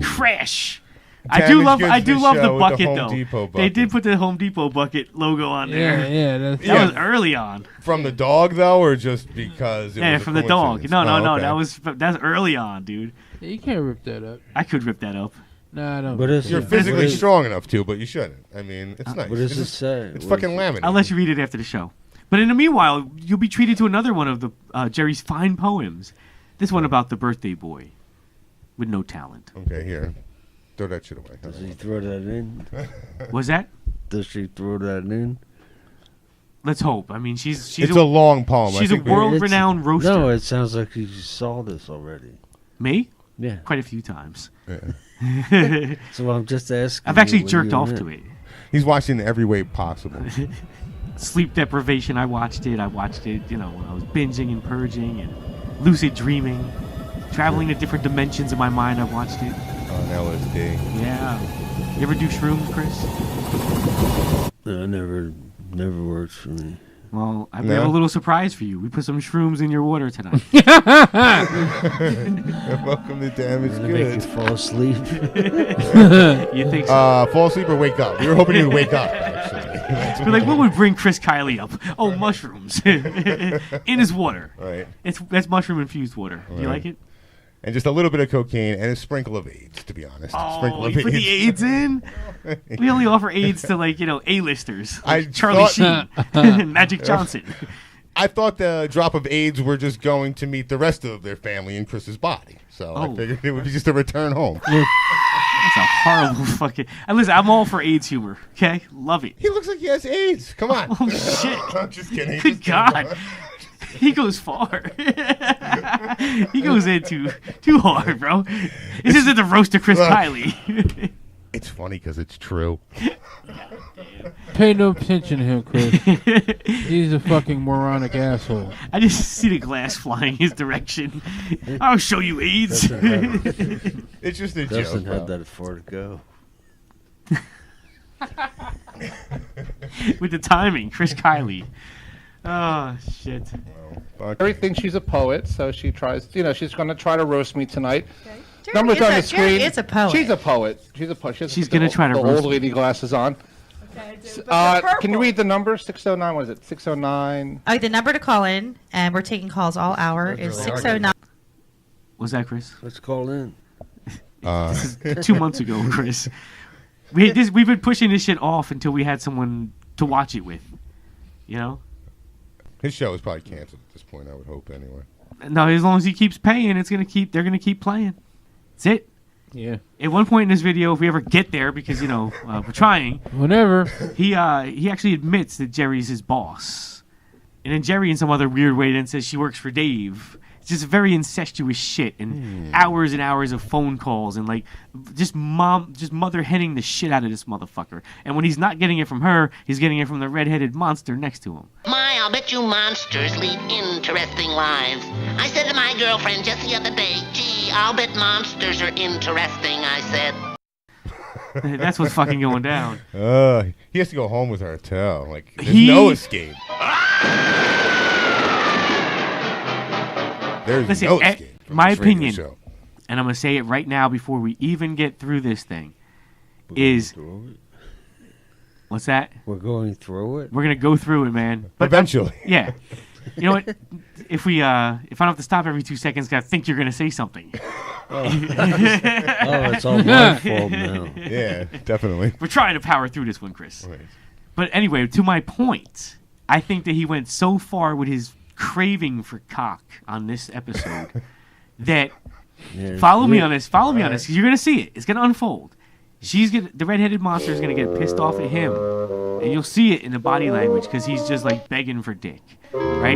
Crash. Damage I do goods love for the show with bucket Home though. Depot They bucket. did put the Home Depot bucket logo on there. Yeah. That was early on. From the dog though, or just because? It was a From the dog. coincidence? No, Oh, okay. that's early on, dude. Yeah, you can't rip that up. I could rip that up. No, I don't. But it's You're physically strong enough to, but you shouldn't. I mean, it's nice. What does It's it just- say? It's What fucking is it? laminate. I'll let you read it after the show. But in the meanwhile, you'll be treated to another one of the Jerry's fine poems. This one about the birthday boy with no talent. Okay, here. Throw that shit away. Does he throw that in? Was that? Does she throw that in? Let's hope. I mean, she's It's a long poem. I She's a think we- world-renowned roaster. No, it sounds like you saw this already. Me? Yeah. Quite a few times. Yeah. So I'm just asking. I've actually you when jerked you're off in. to it. He's watching every way possible. Sleep deprivation, I watched it, when I was binging and purging and lucid dreaming. Traveling to different dimensions in my mind, I watched it. On LSD. Yeah. You ever do shrooms, Chris? No, never works for me. Well, we have a little surprise for you. We put some shrooms in your water tonight. Welcome to Damaged Make you Goods. fall asleep. You think so? Fall asleep or wake up? We were hoping you'd wake up, actually. We're like, what would bring Chris Kiley up? Oh, mushrooms. In his water. Right. That's mushroom-infused water. Do you like it? And just a little bit of cocaine and a sprinkle of AIDS, to be honest. Oh, you put the AIDS in? We only offer AIDS to, A-listers. Like Charlie Sheen and Magic Johnson. I thought the drop of AIDS were just going to meet the rest of their family in Chris's body. So I figured it would be just a return home. That's a horrible fucking. And listen, I'm all for AIDS humor. Okay, love it. He looks like he has AIDS. Come on. Oh shit! I'm just kidding. Good God. He goes far. He goes in too hard, bro. This isn't the roast of Chris Kiley. It's funny because it's true. Pay no attention to him, Chris. He's a fucking moronic asshole. I just see the glass flying his direction. I'll show you AIDS. It's just a joke. Doesn't have that far to go. With the timing, Chris Kiley. Oh shit. Jerry thinks she's a poet, so she tries. She's going to try to roast me tonight. Jerry Numbers on the screen. Jerry is a poet. She's a poet. She's a poet. She's going to try to the roast old lady glasses on. Okay, Can you read the number? 609. What is it? 609. The number to call in, and we're taking calls all hour, is 609. Was that Chris? Let's call in. This is 2 months ago, Chris. We've been pushing this shit off until we had someone to watch it with. You know? His show is probably canceled at this point, I would hope, anyway. No, as long as he keeps paying, they're gonna keep playing. That's it. Yeah. At one point in this video, if we ever get there, because we're trying. Whenever. He actually admits that Jerry's his boss, and then Jerry, in some other weird way, then says she works for Dave. It's just very incestuous shit, and hours and hours of phone calls, and just mother henning the shit out of this motherfucker. And when he's not getting it from her, he's getting it from the redheaded monster next to him. My, I'll bet you monsters lead interesting lives. I said to my girlfriend just the other day, gee, I'll bet monsters are interesting, I said. That's what's fucking going down. He has to go home with her, too. There's no escape. There's no escape from my this radio opinion, show. and I'm going to say it right now before we even get through this thing, is... What's that? We're going through it? We're going to go through it, man. But eventually. Yeah. You know what? If I don't have to stop every 2 seconds, I think you're going to say something. It's all my fault now. Yeah, definitely. We're trying to power through this one, Chris. Right. But anyway, to my point, I think that he went so far with his craving for cock on this episode that follow me on this, because you're going to see it. It's going to unfold. The redheaded monster is going to get pissed off at him, and you'll see it in the body language because he's just begging for dick, right?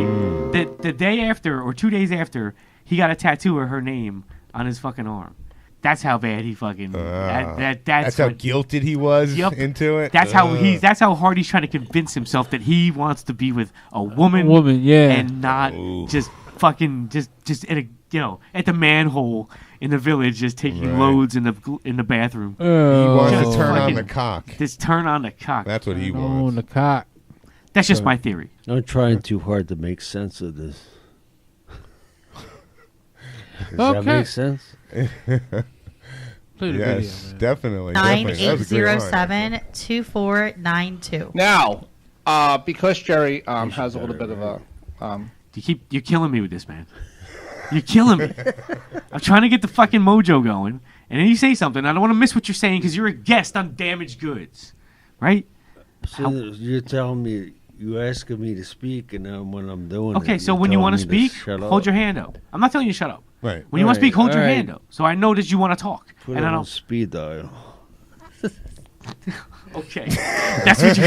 The day after or 2 days after, he got a tattoo of her name on his fucking arm. That's how bad he fucking. That's how guilted he was into it. That's how hard he's trying to convince himself that he wants to be with a woman. Yeah. And not just fucking just at the manhole in the village, just taking loads in the bathroom. He wants to turn on the cock. Just turn on the cock. That's what he On wants. the cock. That's just my theory. I'm trying too hard to make sense of this. Does that make sense? Play the Yes, video, definitely. 9807-2492. Now, because Jerry has a little bit of a... You're killing me with this, man. You're killing me. I'm trying to get the fucking mojo going, and then you say something. I don't want to miss what you're saying because you're a guest on Damaged Goods, right? So you're telling me, you're asking me to speak, and then when I'm doing Okay, it, so you're when you telling want to me speak, shut hold up. your hand up. I'm not telling you to shut up. Right. When you want to speak, hold your Alright. hand up. So I know that you want to talk. Put and it I on don't. speed dial. Okay. That's what you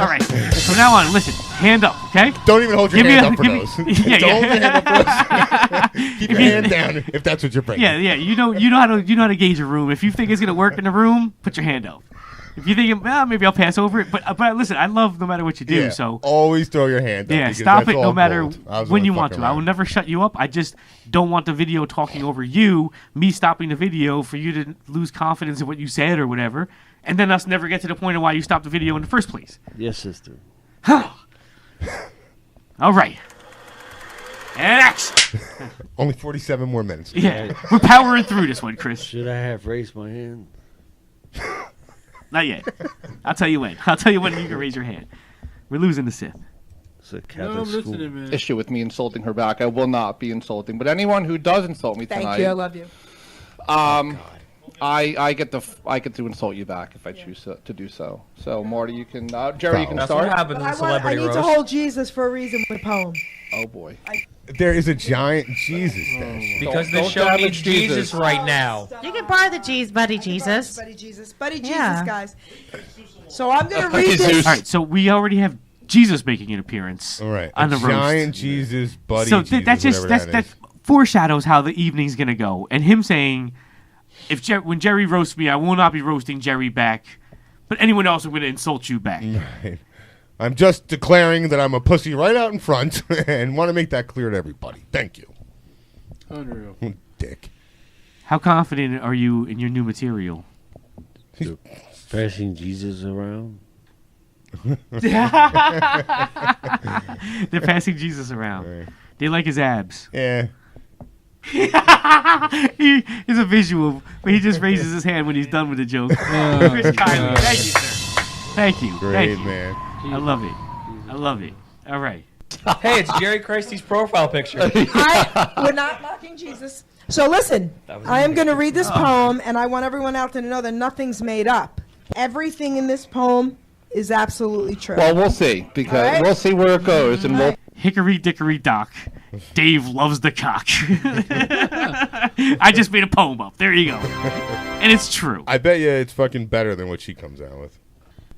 all right. From now on, listen, hand up, okay? Don't even hold your Give me hand a- up for give me- those. Yeah, Don't yeah. hold your hand up for those. Keep your hand down if that's what you're bringing. Yeah, yeah. You know how to gauge a room. If you think it's gonna work in the room, put your hand up. If you think maybe I'll pass over it, but listen, I love no matter what you do. Yeah, so always throw your hand up. yeah, because stop that's it no all matter gold. I was when only you want fucking to. I will around. never shut you up. I just don't want the video talking over you, me stopping the video for you to lose confidence in what you said or whatever, and then us never get to the point of why you stopped the video in the first place. Yes, sister. All right. And action. Only 47 more minutes. Yeah, we're powering through this one, Chris. Should I have raised my hand? Not yet. I'll tell you when. I'll tell you when you can raise your hand. We're losing the Sith. It's a No, Catholic I'm school. listening, man. issue with me insulting her back. I will not be insulting. But anyone who does insult me tonight... Thank you. I love you. I get to insult you back if I choose to do so. So Marty, you can Jerry, you can That's start. what happens in I celebrity need roast. to hold Jesus for a reason with poem. Oh boy. There is a giant Jesus statue. Because the show needs Jesus right now. You can borrow the Buddy Jesus. Buddy Jesus. Buddy Yeah. Jesus, guys. So I'm going to read this. All right, so we already have Jesus making an appearance. All right, on the giant roast. Jesus, Buddy So Jesus, that's just whatever that is. foreshadows how the evening's gonna go, and him saying, when Jerry roasts me, I will not be roasting Jerry back, but anyone else, I'm gonna insult you back. Right. I'm just declaring that I'm a pussy right out in front and want to make that clear to everybody. Thank you. Unreal. Dick. How confident are you in your new material? Passing Jesus around. They're passing Jesus around. Right. They like his abs. Yeah. He is a visual, but he just raises his hand when he's done with the joke. Chris Kiley, thank you, sir. Thank you. Great, Thank you. man. I love it. I love it. All right. Hey, it's Jerry Christie's profile picture. We're not mocking Jesus. So listen, I am going to read this poem, and I want everyone out there to know that nothing's made up. Everything in this poem is absolutely true. Well, we'll see, because All right. we'll see where it goes, and we'll. Hickory dickory dock. Dave loves the cock. I just made a poem up. There you go. And it's true. I bet you it's fucking better than what she comes out with.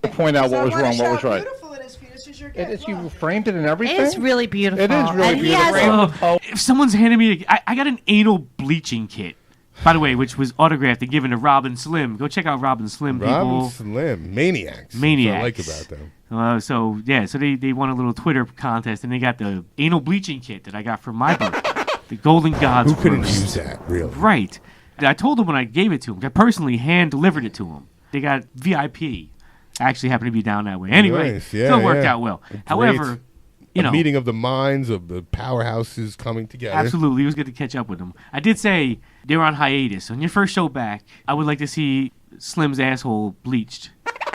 Point out what was wrong, what was right. Beautiful it is, Fetus. Is your It is, you framed it and everything? It's really beautiful. It is really And he has beautiful. If someone's handing me, I got an anal bleaching kit, by the way, which was autographed and given to Robin Slim. Go check out Robin Slim, people. Robin Slim, maniacs. Maniacs. That's what I like about them. So they won a little Twitter contest, and they got the anal bleaching kit that I got for my birthday. The Golden Gods. Who couldn't roast. use that, really? Right. I told them when I gave it to them. I personally hand delivered it to them. They got VIP. I actually happened to be down that way. Anyway, Nice. Yeah, so it worked yeah. out well. Great. However, you know, a meeting of the minds of the powerhouses coming together. absolutely, it was good to catch up with them. I did say they were on hiatus. On your first show back, I would like to see Slim's asshole bleached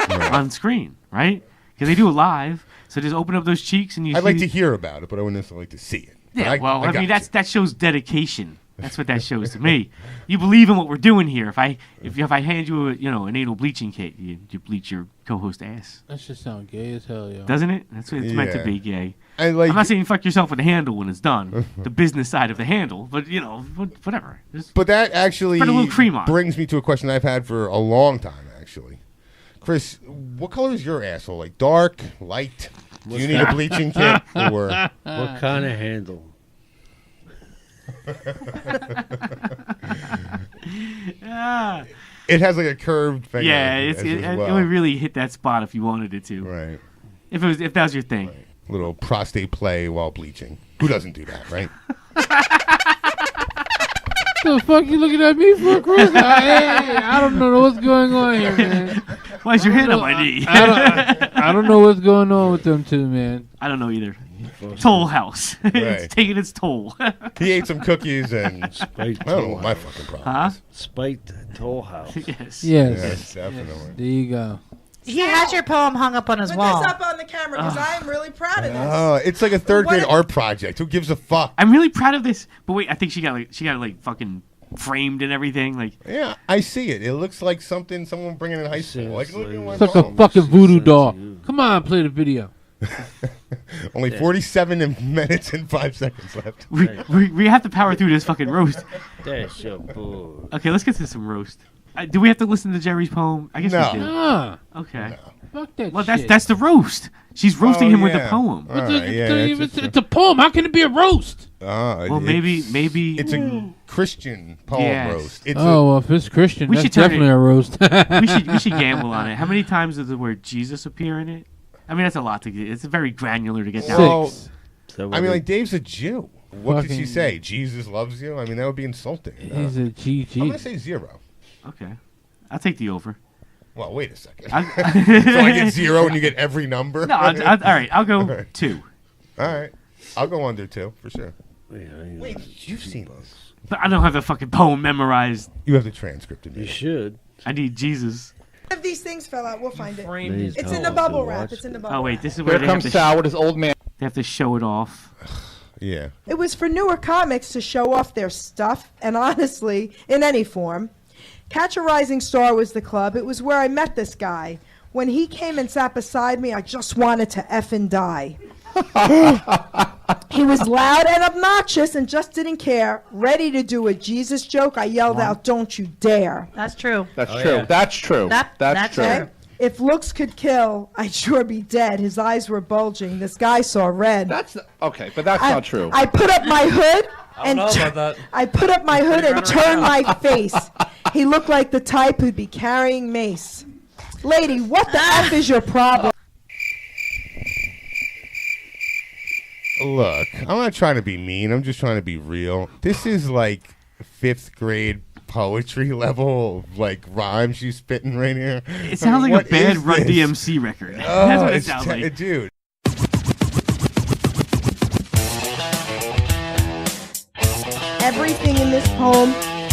on screen, right? Because they do it live. So just open up those cheeks and you. I'd like to hear about it, but I wouldn't necessarily like to see it. But Yeah, well, I got mean you. that shows dedication. That's what that shows to me. You believe in what we're doing here. If I hand you an anal bleaching kit, you bleach your co-host ass. That should sound gay as hell, yo. Doesn't it? That's what it's meant to Yeah. be, gay. And like, I'm not saying you fuck yourself with the handle when it's done, the business side of the handle, but whatever. Just but that actually put a little cream on. brings me to a question I've had for a long time, actually. Chris, what color is your asshole? Like dark, light? Do you need a bleaching kit or what kind of handle? It has like a curved finger. Yeah, as it well. would really hit that spot if you wanted it to. Right. If that was your thing. Right. Little prostate play while bleaching. Who doesn't do that, right? The fuck you looking at me for, Chris? Hey, I don't know what's going on here, man. Why is your hand on my knee? I don't know what's going on with them two, man. I don't know either. Toll house. Right. It's taking its toll. He ate some cookies and I Spite don't know what my fucking problem Huh? is. Spite Toll House. Yes. Yes, definitely. There you go. He has your poem hung up on his Put wall. this up on the camera because I am really proud of this. Oh, it's like a third grade art project. Who gives a fuck? I'm really proud of this. But wait, I think she got it fucking framed and everything. Like, Yeah, I see it. It looks like something someone bringing in high school. Like, look at my It's like a phone. fucking voodoo doll. Come on, play the video. Only 47 minutes and 5 seconds left. we have to power through this fucking roast. That's your boy. Okay, let's get to some roast. Do we have to listen to Jerry's poem? I guess No. we do. Ah, Okay. fuck that Well, shit. that's the roast. She's roasting him with the yeah. poem. All right, yeah, It's a poem. How can it be a roast? Well, maybe it's a Christian poem Yes. roast. It's Well, if it's Christian, We that's should turn definitely it- a roast. we should gamble on it. How many times does the word Jesus appear in it? I mean, that's a lot to get. It's very granular to get down. Well, So I mean, like Dave's a Jew. What did she Fucking- say? Jesus loves you. I mean, that would be insulting. He's a GG. I'm gonna say 0. Okay, I'll take the over. Well, wait a second. I- So I get 0 and you get every number. No, all right. I'll go All right. 2. All right, I'll go under 2 for sure. Wait, You've seen this? But I don't have the fucking poem memorized. You have the transcript in You you. should. I need Jesus. If these things fell out, we'll find it. Please It's in don't the bubble watch wrap. It's in the bubble Oh wait, wrap. this is where Here they have comes to Sal with his old man. they have to show it off. Yeah. It was for newer comics to show off their stuff, and honestly, in any form. Catch a Rising Star was the club. It was where I met this guy. When he came and sat beside me, I just wanted to effing die. He was loud and obnoxious and just didn't care. Ready to do a Jesus joke, I yelled out, "Don't you dare." That's true. That's true. Yeah. That's true. That's true. Okay? If looks could kill, I'd sure be dead. His eyes were bulging. This guy saw red. Okay, but that's not true. I put up my hood and know about that. I put up my hood and turned my face. He looked like the type who'd be carrying mace. Lady, what the F is your problem? Look, I'm not trying to be mean. I'm just trying to be real. This is like 5th grade poetry level, like rhyme she's spitting right here. It sounds like a bad Run DMC record. Oh, That's what it sounds like. Dude. Everything in this poem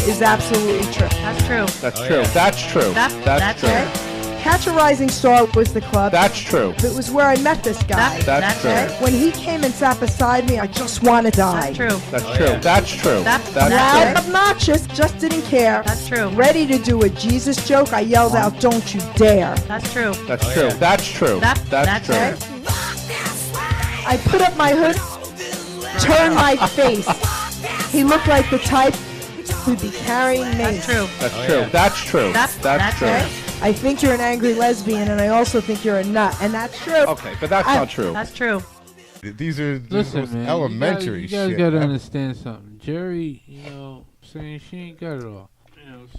is absolutely true. That's true. That's true. That's true. That's true. Okay? Catch a Rising Star was the club. That's true. It was where I met this guy. That's true. Okay? When he came and sat beside me, I just want to die. That's true. That's true. That's true. That's Loud, obnoxious, just didn't care. That's true. Ready to do a Jesus joke, I yelled out, "Don't you dare." That's true. That's true. That's true. That's true. Okay? I put up my hood, turned my face. He looked like the type who'd be carrying mace. That's true. That's true. That's true. That's true. Okay? I think you're an angry lesbian, and I also think you're a nut, and that's true. Okay, but that's not true. That's true. These are Listen, man, elementary you guys shit. gotta understand something. Jerry, saying she ain't got it all.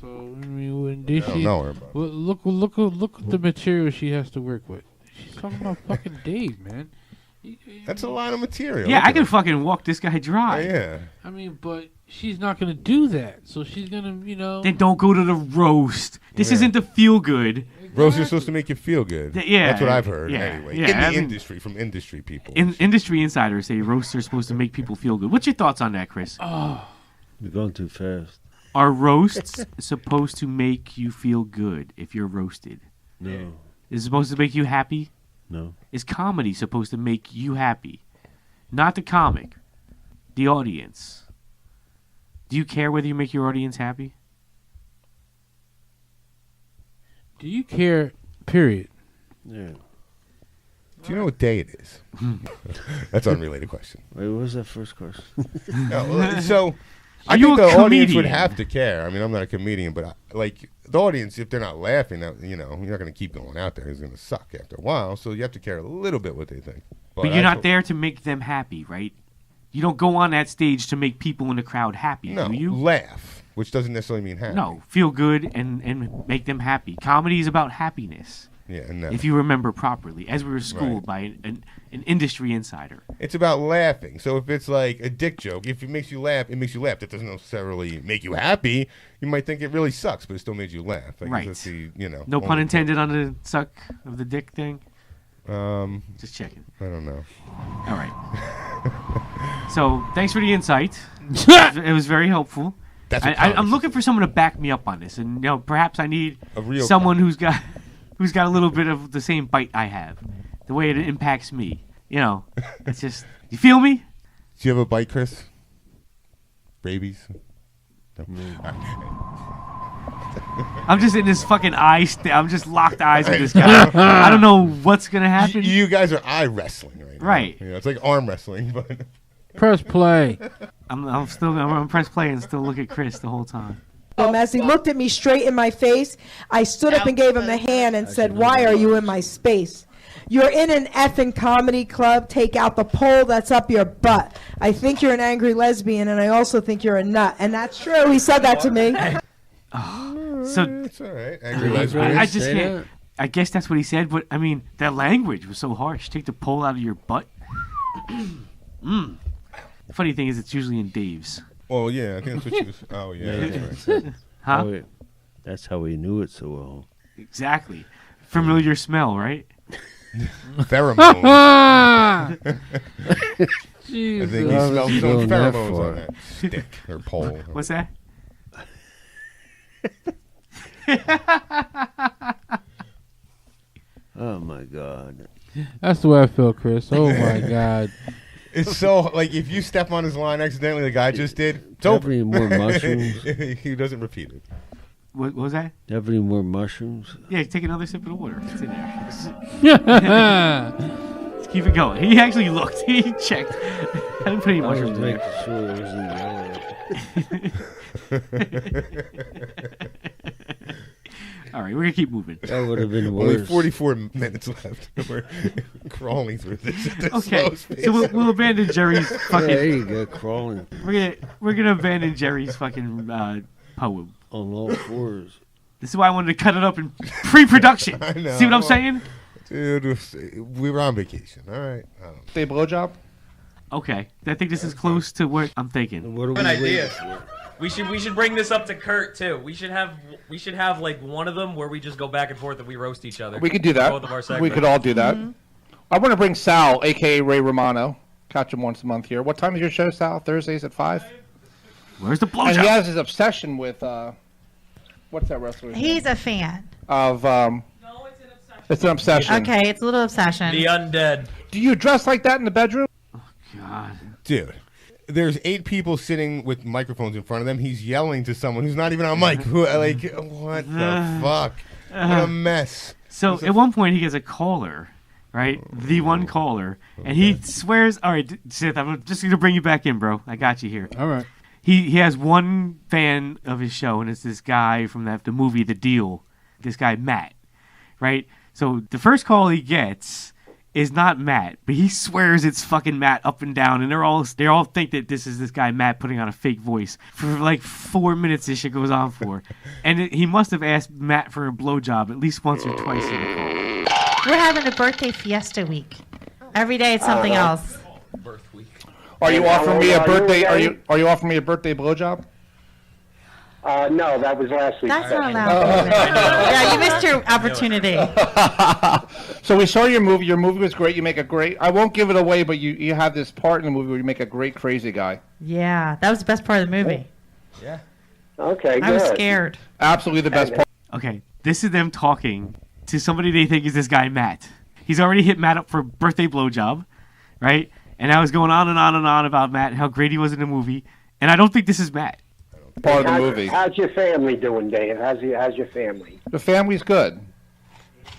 So I mean, when did I don't she? know her, but- Well, look at the material she has to work with. She's talking about fucking Dave, man. That's a lot of material. Yeah, I can fucking walk this guy dry. Yeah. I mean, but she's not gonna do that. So she's gonna, Then don't go to the roast. This Yeah. isn't the feel good. Roasts are supposed to make you feel good. Yeah, That's what I've heard, yeah, anyway. yeah, In the I mean- industry, from industry people. Industry insiders say roasts are supposed to make people feel good. What's your thoughts on that, Chris? You're going too fast. Are roasts supposed to make you feel good if you're roasted? No. Is it supposed to make you happy? No. Is comedy supposed to make you happy? Not the comic, the audience. Do you care whether you make your audience happy? Do you care? Period. Yeah. Do you know what day it is? That's an unrelated question. Wait, what was that first question? No, well, so I Are you think a the audience would comedian? have to care. I mean, I'm not a comedian, but like the audience, if they're not laughing, you're not going to keep going out there. It's going to suck after a while. So you have to care a little bit what they think. But you're not there to make them happy, right? You don't go on that stage to make people in the crowd happy, No, do you? laugh, which doesn't necessarily mean happy. No, feel good and make them happy. Comedy is about happiness. Yeah, no. If you remember properly, as we were schooled by an industry insider. It's about laughing. So if it's like a dick joke, if it makes you laugh, it makes you laugh. That doesn't necessarily make you happy. You might think it really sucks, but it still made you laugh. I guess Right. that's the, No pun intended on the suck of the dick thing. Just checking. I don't know. All right. So thanks for the insight. It was very helpful. That's what I'm looking for someone to back me up on this, and perhaps I need A real someone who's got a little bit of the same bite I have, the way it impacts me. It's just, you feel me? Do you have a bite, Chris? Rabies? No. I'm just in this fucking I'm just locked eyes with this guy. I don't know what's gonna happen. You guys are eye wrestling right now. Right. It's like arm wrestling, but Press play. I'm gonna press play and still look at Chris the whole time. As he looked at me straight in my face, I stood up and gave him the hand and said, "Why are you in my space? You're in an effing comedy club. Take out the pole that's up your butt. I think you're an angry lesbian, and I also think you're a nut." And that's true. He said that to me. So it's all right. Angry lesbian. I just can't. I guess that's what he said, but I mean, that language was so harsh. Take the pole out of your butt. The funny thing is, it's usually in Dave's. Well, yeah, I think that's what you was. Oh, yeah. That's right. Huh? Oh, that's how we knew it so well. Exactly. Familiar smell, right? Pheromones. I think he Jesus. smelled his Going own that pheromones far. on that stick or pole. What's that? Oh my God. That's the way I feel, Chris. Oh my God. It's so, like, if you step on his line accidentally, the guy just did, it's Have over. any more mushrooms? He doesn't repeat it. What was that? Have any more mushrooms? Yeah, take another sip of the water. It's in there. Let's keep it going. He actually looked. He checked. didn't put any I was mushrooms in making there. sure there wasn't yellow. All right, we're gonna keep moving. That would have been Only worse. 44 minutes left. We're crawling through this at the Okay, slowest pace. so we'll abandon Jerry's fucking. There you go, crawling We're gonna abandon Jerry's fucking poem. on all fours. This is why I wanted to cut it up in pre-production. I know. See what I'm saying? Dude, we were on vacation. All right. Say blowjob. Okay, I think this is close to what I'm thinking. What are Good idea. We should bring this up to Kurt too. We should have like one of them where we just go back and forth and we roast each other. We could do that. Both of our We segments. could all do that. I want to bring Sal, a.k.a. Ray Romano. Catch him once a month here. What time is your show, Sal? Thursdays at 5? Where's the blowjob? And he has his obsession with, what's that wrestler's name? He's a fan. Of, it's an obsession. Okay, it's a little obsession. The undead. Do you dress like that in the bedroom? God. Dude, there's 8 people sitting with microphones in front of them. He's yelling to someone who's not even on mic. Who, like, what the fuck? What a mess. So at one point he gets a caller, right? The one caller, and he swears. All right, Sith, I'm just gonna bring you back in, bro. I got you here. All right. He has one fan of his show, and it's this guy from the movie The Deal. This guy Matt, right? So the first call he gets is not Matt, but he swears it's fucking Matt up and down, and they all think that this is this guy Matt putting on a fake voice for like 4 minutes. This shit goes on for, and he must have asked Matt for a blowjob at least once or twice in the call. We're having a birthday fiesta week. Every day it's something else. Are you offering me a birthday? Are you offering me a birthday blowjob? No, that was last week. That's not allowed. Yeah, you missed your opportunity. So we saw your movie. Your movie was great. You make a great. I won't give it away, but you have this part in the movie where you make a great crazy guy. Yeah, that was the best part of the movie. Yeah. Okay, I was good. scared. Absolutely the best part. Okay, this is them talking to somebody they think is this guy Matt. He's already hit Matt up for a birthday blowjob, right? And I was going on and on and on about Matt and how great he was in the movie, and I don't think this is Matt. Part of the movie. How's your family doing, Dave? How's your family? The family's good.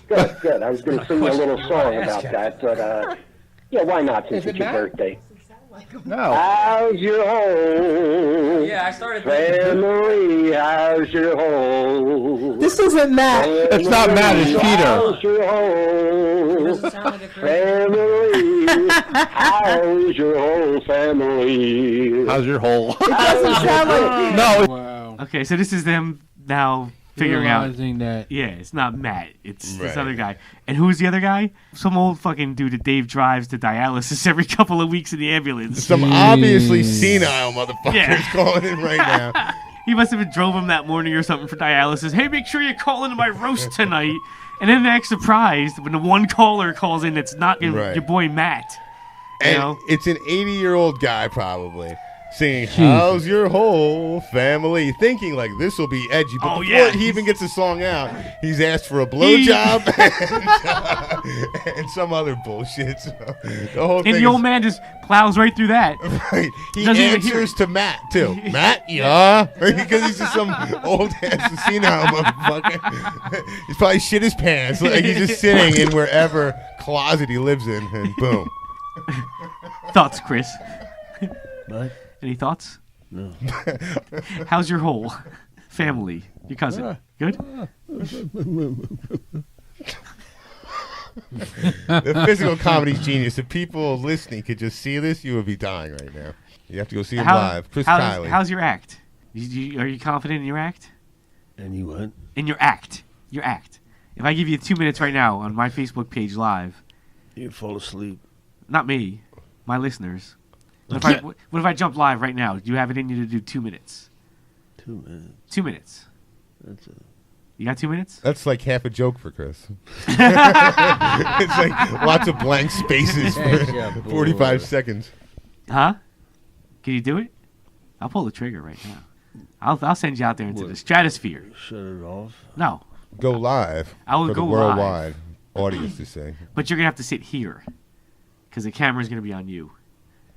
Good, good. I was going to sing a little song about that, but yeah, why not? Since it's your birthday. No. How's your home? Yeah, I started family. How's your home? This isn't Matt. It's not Matt. It's Peter. How's your home? Doesn't sound like a Family. How's your whole family? How's your whole? It doesn't sound like No. Wow. Okay, so this is them now figuring out. Realizing that. Yeah, it's not Matt. It's this Right. other guy. And who's the other guy? Some old fucking dude that Dave drives to dialysis every couple of weeks in the ambulance. Some obviously senile motherfuckers Yeah. calling in right now. He must have drove him that morning or something for dialysis. Hey, make sure you call into my roast tonight. And then they act surprised when the one caller calls in that's not Right. your boy Matt. You And know? it's an 80-year-old guy probably singing "How's Your Whole Family," thinking like this will be edgy. But before he even gets the song out, he's asked for a blowjob and some other bullshit. So the whole And thing the old man just plows right through that. Right. He Doesn't even hear answers to Matt too. Matt, yeah, because he's just some old ass senile motherfucker. He's probably shit his pants. Like he's just sitting in wherever closet he lives in, and boom. Thoughts, Chris? What? Any thoughts? No. How's your whole family? Your cousin? Good? The physical comedy's genius. If people listening could just see this, you would be dying right now. You have to go see him live. Chris Kiley. How's your act? Are you confident in your act? And you what? In your act. Your act. If I give you 2 minutes right now on my Facebook page live. You'd fall asleep. Not me. My listeners. What if I jump live right now? Do you have it in you to do 2 minutes? 2 minutes. 2 minutes. That's a... You got 2 minutes? That's like half a joke for Chris. It's like lots of blank spaces for 45 seconds. Huh? Can you do it? I'll pull the trigger right now. I'll send you out there into the stratosphere. Shut it off? No. Go live. I will for go the worldwide audience to say. But you're going to have to sit here. Because the camera's going to be on you.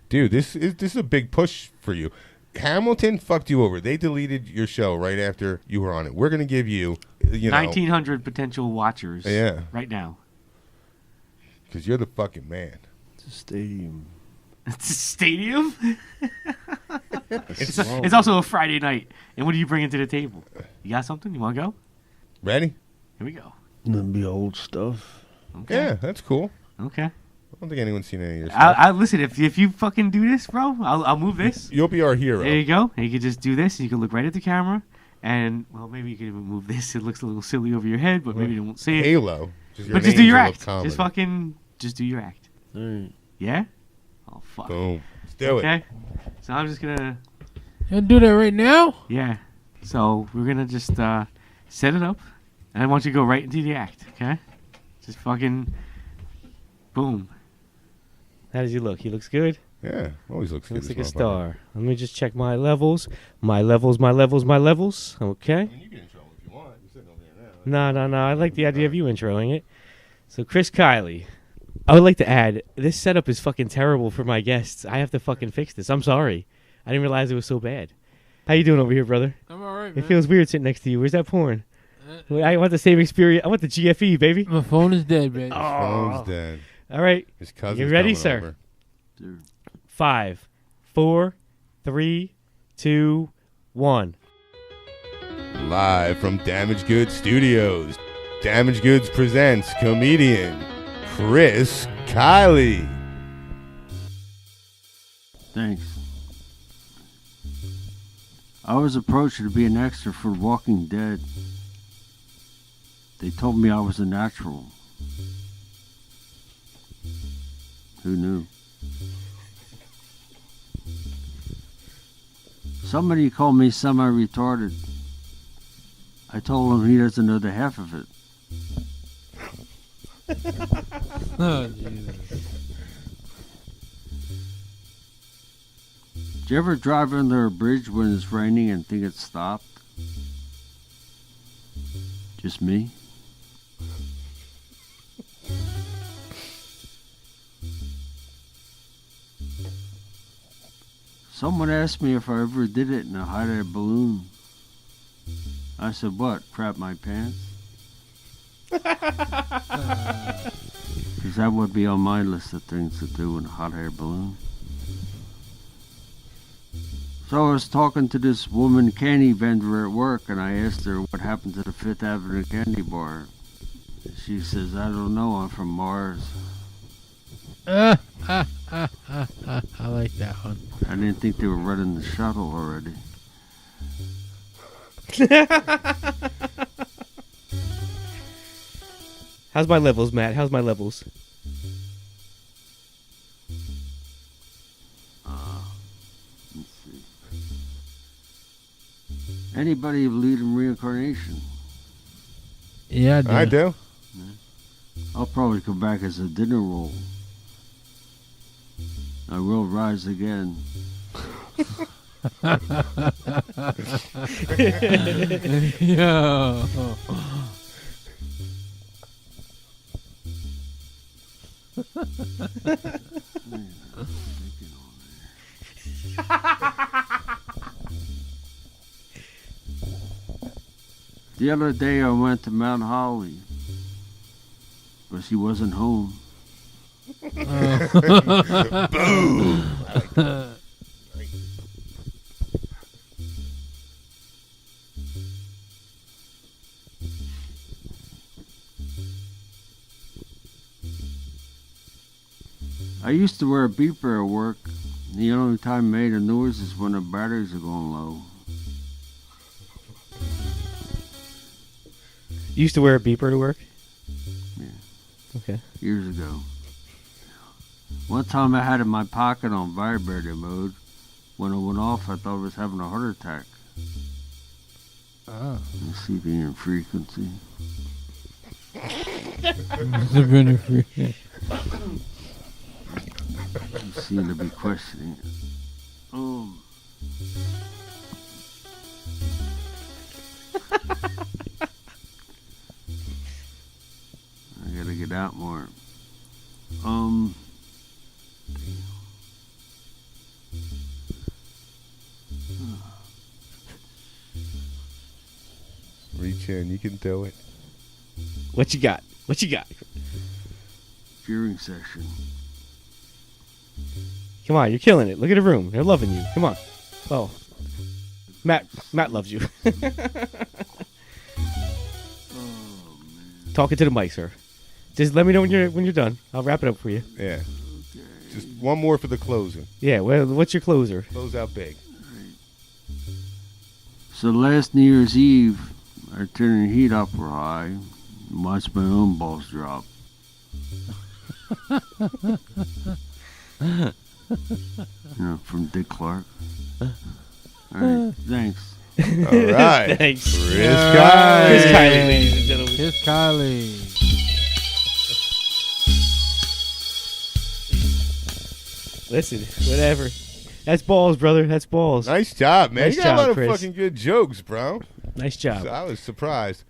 Dude, this is a big push for you. Hamilton fucked you over. They deleted your show right after you were on it. We're going to give you, 1,900 potential watchers Yeah. right now. Because you're the fucking man. It's a stadium. It's a stadium. It's also a Friday night. And what do you bring to the table? You got something? You want to go? Ready? Here we go. That'd be old stuff. Okay. Yeah, that's cool. Okay. I don't think anyone's seen any of your stuff. I listen. If you fucking do this, bro, I'll move this. You'll be our hero. There you go. And you can just do this. And you can look right at the camera. And well, maybe you can even move this. It looks a little silly over your head, but maybe they won't see it. Halo. But just do your act. Just do your act. All right. Yeah. Oh fuck. Boom. Let's do it. Okay. So I'm just gonna. You do that right now? Yeah. So we're gonna just set it up, and I want you to go right into the act. Okay. Just fucking. Boom. How does he look? He looks good? Yeah, always looks good. Looks like a motherfucker. star. Let me just check my levels. My levels. Okay. You can intro if you want. You're sitting over here now. No. I like the idea of you introing it. So, Chris Kiley. I would like to add, this setup is fucking terrible for my guests. I have to fucking fix this. I'm sorry. I didn't realize it was so bad. How you doing over here, brother? I'm all right, It man. feels weird sitting next to you. Where's that porn? I want the same experience. I want the GFE, baby. My phone is dead, baby. Phone's dead. All right. His cousin's You ready, coming sir? over. 5, 4, 3, 2, 1. Live from Damaged Goods Studios, Damaged Goods presents comedian Chris Kiley. Thanks. I was approached to be an extra for Walking Dead. They told me I was a natural. Who knew? Somebody called me semi-retarded. I told him he doesn't know the half of it. Oh, Jesus. Did you ever drive under a bridge when it's raining and think it stopped? Just me? Someone asked me if I ever did it in a hot air balloon. I said, what, crap my pants? Because that would be on my list of things to do in a hot air balloon. So I was talking to this woman candy vendor at work, and I asked her what happened to the Fifth Avenue candy bar. She says, I don't know, I'm from Mars. I like that one. I didn't think they were running the shuttle already. How's my levels, Matt? How's my levels? Let's see. Anybody believe in reincarnation? Yeah, I do. I'll probably come back as a dinner roll. I will rise again. Yo. The other day I went to Mount Holly, but she wasn't home. Boom. I used to wear a beeper at work. The only time it made a noise is when the batteries are going low. You used to wear a beeper to work? Yeah. Okay. Years ago. One time I had it in my pocket on vibrator mode. When it went off, I thought I was having a heart attack. Oh. Receiving frequency. You seem to be questioning it. I gotta get out more. Reach in, you can do it. What you got? What you got? Cheering session. Come on, you're killing it. Look at the room. They're loving you. Come on. Oh. Matt loves you. Talking to the mic, sir. Just let me know when you're done. I'll wrap it up for you. Yeah. Just one more for the closer. Yeah, well, what's your closer? Close out big. So last New Year's Eve, I turned the heat up real high and watched my own balls drop. From Dick Clark. All right, thanks. All right. Thanks. Chris Kiley. Chris Kiley, ladies and gentlemen. Chris Kiley. Listen, whatever. That's balls, brother. That's balls. Nice job, man. Nice You got job, a lot of Chris. fucking good jokes, bro. Nice job. So I was surprised.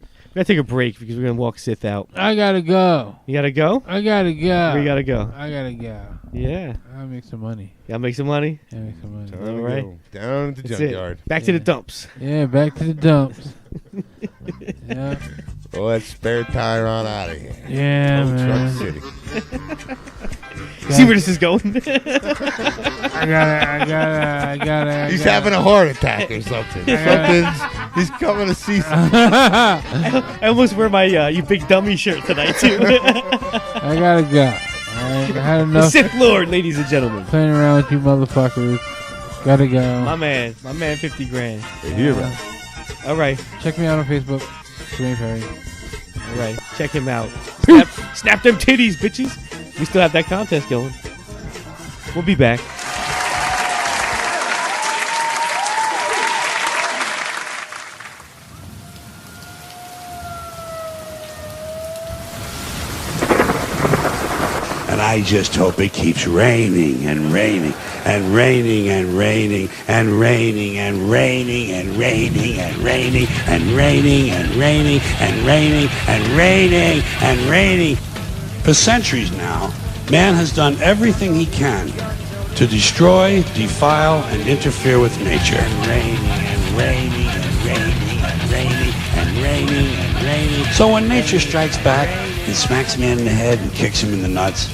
We gotta take a break because we're gonna walk Sith out. I gotta go. You gotta go? I gotta go. Where you gotta go? I gotta go. Yeah. I'll make some money. Gotta make some money? Yeah, make some money. Time to All right. go down to the That's it. junkyard. Back to the dumps. Yeah, back to the dumps. Yeah. Well, that spare tire on out of here. Yeah, Old man. Truck City. See where this is going? I gotta. He's having a heart attack or something. He's coming to see something. I almost wear my You Big Dummy shirt tonight, too. I gotta go. Alright, I had The enough Sith Lord, ladies and gentlemen. playing around with you motherfuckers. Gotta go. My man, 50 grand. The hero. All right. Check me out on Facebook. Dwayne Perry. All right. Check him out. Snap them titties, bitches. We still have that contest going. We'll be back. And I just hope it keeps raining and raining and raining and raining and raining and raining and raining and raining and raining and raining and raining and raining and raining. For centuries now, man has done everything he can to destroy, defile, and interfere with nature. And raining and raining and raining and raining and raining and raining. So when nature strikes back and smacks man in the head and kicks him in the nuts,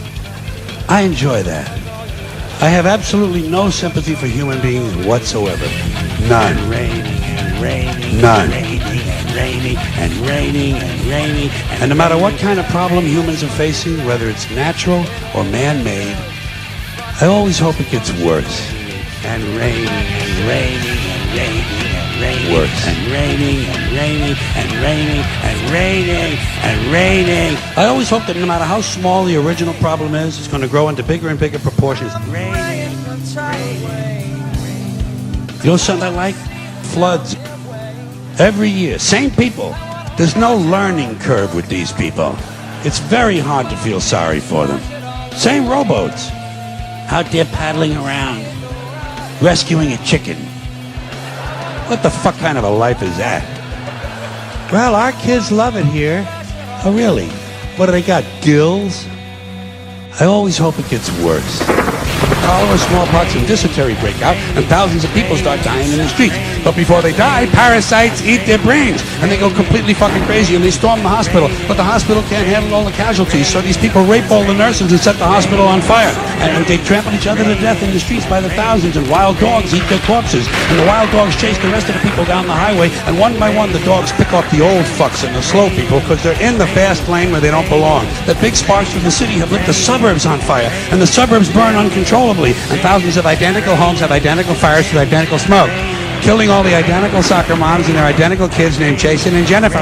I enjoy that. I have absolutely no sympathy for human beings whatsoever. None. And raining and raining. None. And raining and raining and raining and raining. And no matter what kind of problem humans are facing, whether it's natural or man-made, I always hope it gets worse. And raining and raining and raining and raining. Worse. And raining and raining and raining and raining and raining. I always hope that no matter how small the original problem is, it's going to grow into bigger and bigger proportions. Raining. You know something I like? Floods. Every year. Same people. There's no learning curve with these people. It's very hard to feel sorry for them. Same rowboats. Out there paddling around, rescuing a chicken. What the fuck kind of a life is that? Well, our kids love it here. Oh, really? What do they got, gills? I always hope it gets worse. Cholera, smallpox, and dysentery break out, and thousands of people start dying in the streets. But before they die, parasites eat their brains, and they go completely fucking crazy, and they storm the hospital. But the hospital can't handle all the casualties, so these people rape all the nurses and set the hospital on fire. And they trample each other to death in the streets by the thousands, and wild dogs eat their corpses. And the wild dogs chase the rest of the people down the highway, and one by one the dogs pick off the old fucks and the slow people, because they're in the fast lane where they don't belong. The big sparks from the city have lit the suburbs on fire, and the suburbs burn uncontrollably, and thousands of identical homes have identical fires with identical smoke, killing all the identical soccer moms and their identical kids named Jason and Jennifer.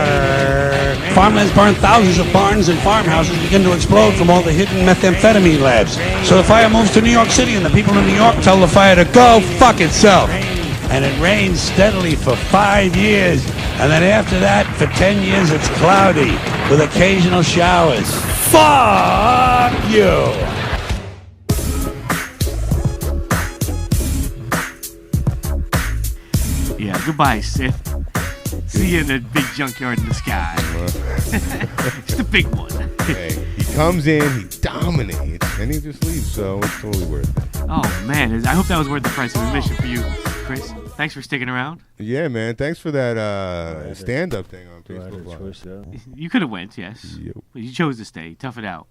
Farmlands burn, thousands of barns and farmhouses begin to explode from all the hidden methamphetamine labs. So the fire moves to New York City, and the people in New York tell the fire to go fuck itself. And it rains steadily for 5 years, and then after that, for 10 years, it's cloudy with occasional showers. Fuck you! Yeah, goodbye, Sith. See you in the big junkyard in the sky. It's the big one. Hey, he comes in, he dominates, and he just leaves, so it's totally worth it. Oh, man. I hope that was worth the price of admission for you, Chris. Thanks for sticking around. Yeah, man. Thanks for that stand-up thing on Facebook Live. You could have went, yes. But you chose to stay. Tough it out.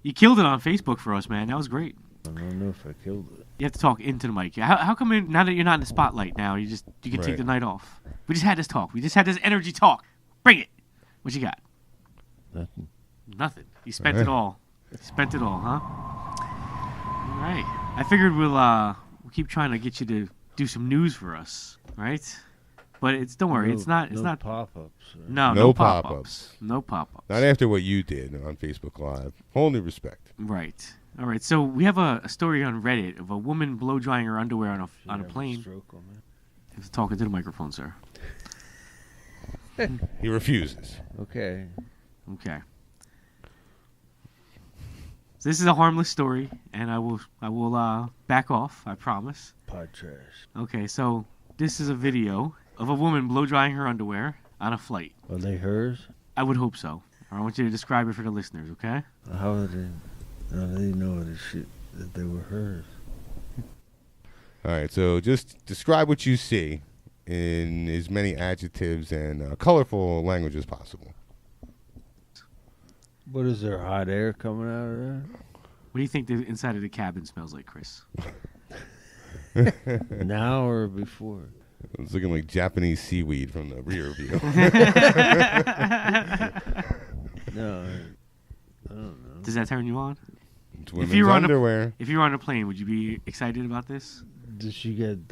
You killed it on Facebook for us, man. That was great. I don't know if I killed it. You have to talk into the mic. How come now that you're not in the spotlight now, you can take the night off? We just had this talk. We just had this energy talk. Bring it. What you got? Nothing. Nothing. You spent it all. You spent it all, huh? All right. I figured we'll keep trying to get you to do some news for us, right? But don't worry. It's not pop-ups. No pop-ups. No pop-ups. Not after what you did on Facebook Live. Whole new respect. Right. All right. So we have a story on Reddit of a woman blow drying her underwear on a plane. He's talking to the microphone, sir. He refuses. Okay. Okay. So this is a harmless story, and I will back off. I promise. Pod trash. Okay. So this is a video of a woman blow drying her underwear on a flight. Are they hers? I would hope so. I want you to describe it for the listeners, okay? How would they know that they were hers? All right, so just describe what you see in as many adjectives and colorful language as possible. What is there, hot air coming out of there? What do you think the inside of the cabin smells like, Chris? Now or before? It's looking like Japanese seaweed from the rear view. No, I don't know. Does that turn you on? It's women's underwear. If you were on a plane, would you be excited about this? Did she get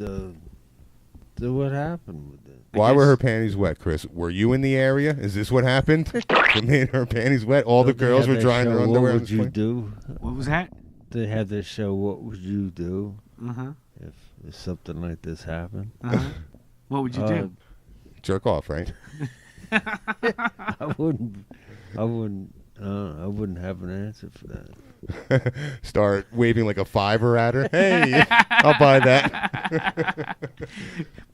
what happened with it? Why were her panties wet, Chris? Were you in the area? Is this what happened? What made her panties wet? All the girls were drying their underwear. What would you do? What was that? They had this show. What would you do if something like this happened? What would you do? Jerk off, right? I wouldn't have an answer for that. Start waving like a $5 at her. Hey, I'll buy that.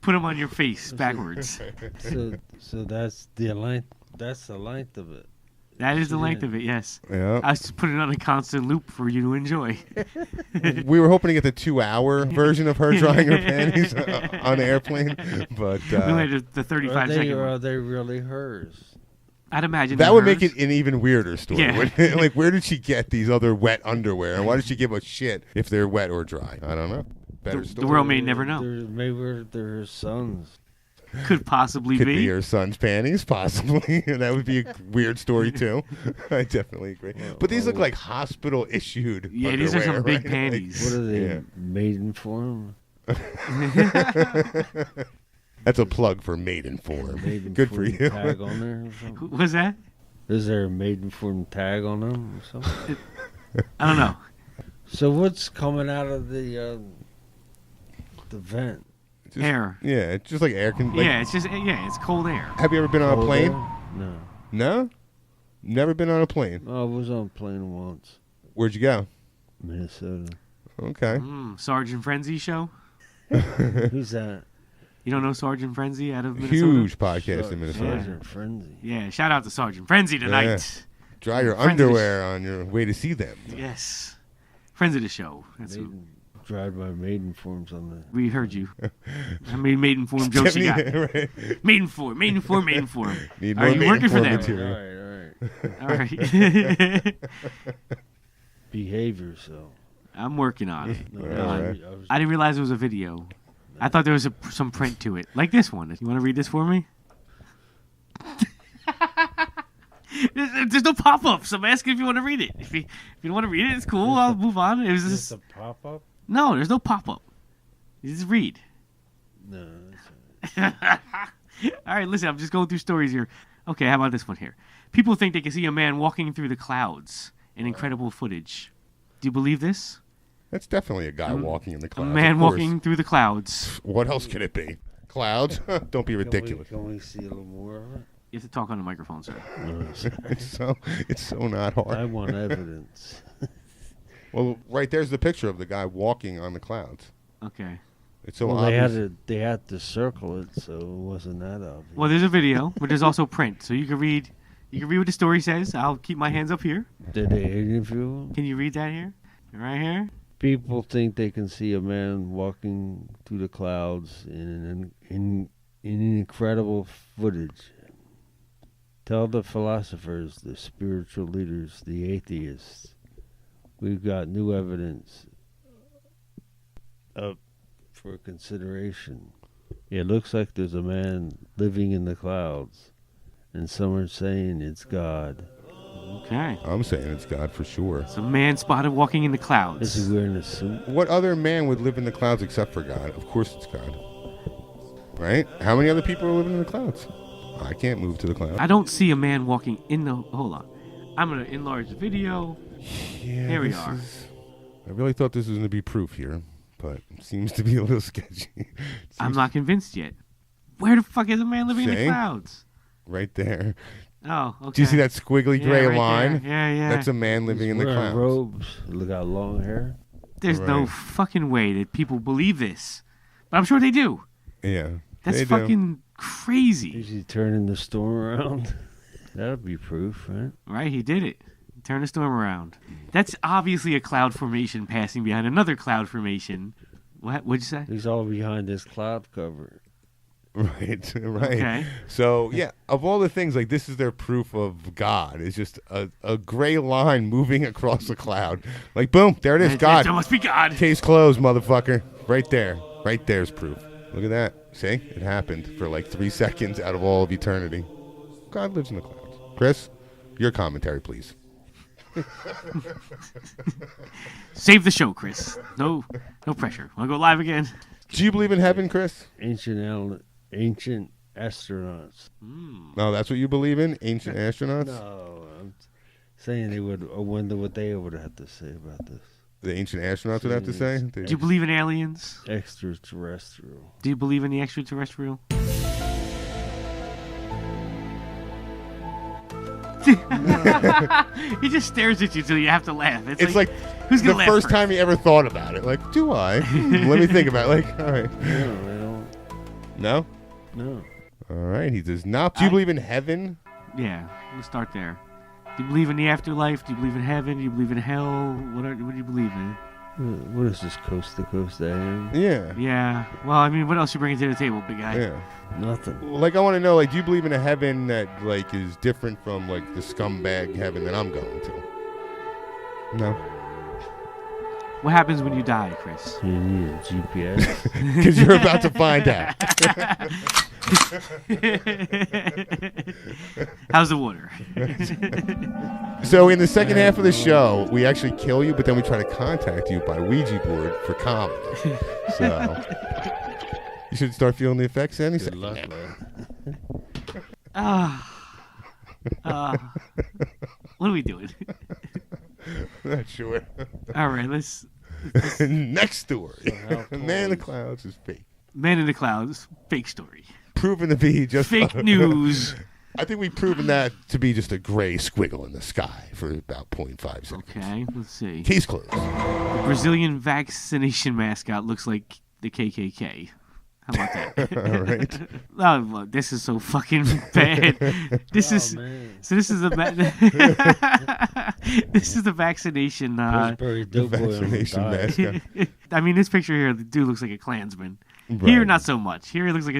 Put them on your face backwards. So that's the length. That's the length of it. That is the length of it. Yes. Yeah. I was just putting it on a constant loop for you to enjoy. We were hoping to get the 2-hour version of her drying her panties on an airplane, but we went the 35-second. Are they really hers? I'd imagine that would make it an even weirder story. Yeah. Like, where did she get these other wet underwear, and why did she give a shit if they're wet or dry? I don't know. Better story. The world may never know. Maybe they're her sons. Could possibly Could be her son's panties, possibly. That would be a weird story too. I definitely agree. But these look like hospital issued. Yeah, these are some big right? panties. What are they maiden form? That's a plug for maiden form. Good for you. Tag on there or something? What's that? Is there a maiden form tag on them or something? I don't know. So what's coming out of the vent? Air. Yeah, it's just like air. It's cold air. Have you ever been on a plane? No. No? Never been on a plane? I was on a plane once. Where'd you go? Minnesota. Okay. Sergeant Frenzy show? Who's that? You don't know Sergeant Frenzy out of Minnesota? Huge podcast in Minnesota. Sergeant Frenzy. Yeah, shout out to Sergeant Frenzy tonight. Yeah. Dry your underwear on your way to see them. Yes. Friends of the show. That's dried my maiden forms on the... We heard you. How many maiden form jokes you got? Right. Maiden form. Are you working for them? All right. All right. Behave yourself. I'm working on it. Right. I didn't realize it was a video. I thought there was some print to it. Like this one. You want to read this for me? There's no pop-ups. I'm asking if you want to read it. If you don't want to read it, it's cool. I'll move on. It was just a pop-up? No, there's no pop-up. You just read. No. All right, listen, I'm just going through stories here. Okay, how about this one here? People think they can see a man walking through the clouds in incredible footage. Do you believe this? That's definitely a guy walking in the clouds. A man walking through the clouds. What else could it be? Clouds? Don't be ridiculous. Can we see a little more of it? You have to talk on the microphone, sir. It's so not hard. I want evidence. Well, right there's the picture of the guy walking on the clouds. Okay. It's so obvious. They had to circle it, so it wasn't that obvious. Well, there's a video, but there's also print, so you can read. You can read what the story says. I'll keep my hands up here. Did they interview him? Can you read that here? Right here. People think they can see a man walking through the clouds in incredible footage. Tell the philosophers, the spiritual leaders, the atheists. We've got new evidence up for consideration. It looks like there's a man living in the clouds, and some are saying it's God. Okay. I'm saying it's God for sure. It's a man spotted walking in the clouds. Is he wearing a suit? What other man would live in the clouds except for God? Of course it's God. Right? How many other people are living in the clouds? I can't move to the clouds. I don't see a man walking in the... Hold on. I'm going to enlarge the video. Yeah, Here we are. I really thought this was going to be proof here, but it seems to be a little sketchy. I'm not convinced yet. Where the fuck is a man living in the See? clouds? Right there. Oh, okay. Do you see that squiggly gray right line? there. Yeah, yeah. That's a man living He's in the wearing clouds. robes. Look out, long hair. There's no fucking way that people believe this. But I'm sure they do. Yeah. That's they do. fucking crazy. Is he turning the storm around? That would be proof, right? Right, he did it. Turn the storm around. That's obviously a cloud formation passing behind another cloud formation. What'd you say? He's all behind this cloud cover. Right. Okay. So, yeah, of all the things, like, this is their proof of God. It's just a gray line moving across the cloud. Like, boom, there it is, God. It must be God. Case closed, motherfucker. Right there. Right there's proof. Look at that. See? It happened for like 3 seconds out of all of eternity. God lives in the clouds. Chris, your commentary, please. Save the show, Chris. No pressure. Want to go live again? Do you believe in heaven, Chris? Ancient astronauts. No, that's what you believe in? Ancient astronauts? No, I'm saying they would. I wonder what they would have to say about this. The ancient astronauts would have to say? Do you believe in aliens? Extraterrestrial. Do you believe in the extraterrestrial? He just stares at you till you have to laugh. It's like who's gonna the laugh first first? time he ever thought about it. Like, do I? Let me think about it. Like, all right. No, I don't. No? No. All right, he does not. Do you believe in heaven? Yeah, let's start there. Do you believe in the afterlife? Do you believe in heaven? Do you believe in hell? What do you believe in? What is this, coast to coast AM? Yeah. Yeah. Well, I mean, what else you bringing to the table, big guy? Yeah. Nothing. Like, I want to know, like, do you believe in a heaven that, like, is different from, like, the scumbag heaven that I'm going to? No. What happens when you die, Chris? You need a GPS. Because you're about to find out. How's the water? So in the second half of the show, we actually kill you, but then we try to contact you by Ouija board for comedy. So you should start feeling the effects, then. Good luck, What are we doing? Not sure. All right, let's next story. Man in the Clouds is fake. Man in the Clouds, fake story. Proven to be just fake news. I think we've proven that to be just a gray squiggle in the sky for about 0.5 seconds. Okay, let's see. Case closed. The Brazilian vaccination mascot looks like the KKK. How about that? All right. Oh, look, this is so fucking bad. This is this is the this is the vaccination. The vaccination mascot. I mean, this picture here, the dude looks like a Klansman. Right. Here, not so much. Here, he looks like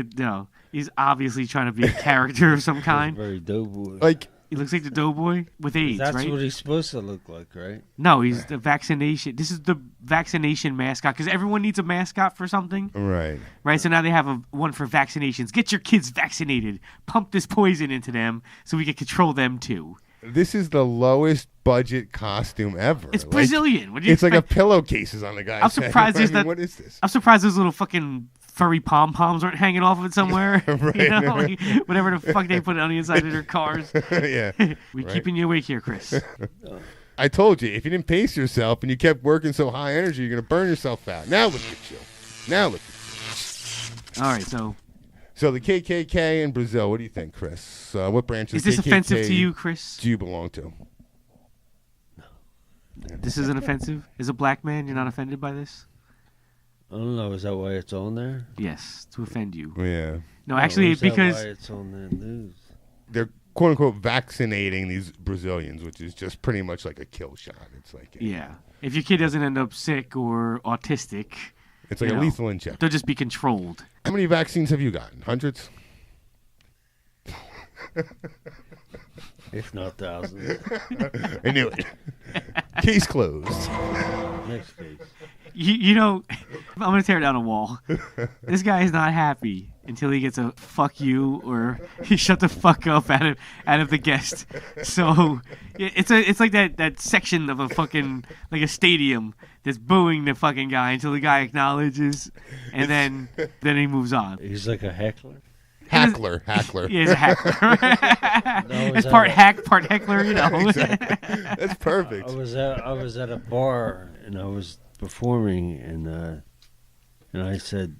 he's obviously trying to be a character of some kind. Very doughboy. Like, he looks like the doughboy with AIDS, That's right? what he's supposed to look like, right? No, he's the vaccination. This is the vaccination mascot because everyone needs a mascot for something. Right. Right. So now they have one for vaccinations. Get your kids vaccinated. Pump this poison into them so we can control them too. This is the lowest budget costume ever. It's Brazilian. What do you It's like a expect? pillowcases on the guy's I'm surprised head. there's not. What is this? I'm surprised those little fucking furry pom poms aren't hanging off of it somewhere. Right. You know, like, whatever the fuck they put on the inside of their cars. Yeah. We Right. keeping you awake here, Chris. I told you, if you didn't pace yourself and you kept working so high energy, you're going to burn yourself out. Now look at you. Now look at you. All right, so the KKK in Brazil, what do you think, Chris? What branch of Is this KKK offensive to you, Chris? do you belong to? This isn't offensive. As a black man, you're not offended by this? I don't know. Is that why it's on there? Yes, to offend you. Yeah. No, actually, is that because why it's on the news. They're quote unquote vaccinating these Brazilians, which is just pretty much like a kill shot. It's like yeah, if your kid doesn't end up sick or autistic, it's like you a know, lethal injection. They'll just be controlled. How many vaccines have you gotten? Hundreds? If not thousands. I knew it. Case closed. Next case. You know, gonna tear down a wall. This guy is not happy until he gets a fuck you or he shut the fuck up out of the guest. So it's like that section of a fucking like a stadium that's booing the fucking guy until the guy acknowledges, and then he moves on. He's like a heckler. Hackler. Yeah, he's a hackler. It's part hack, part heckler. You know. Exactly. That's perfect. I was at a bar and I was performing and I said,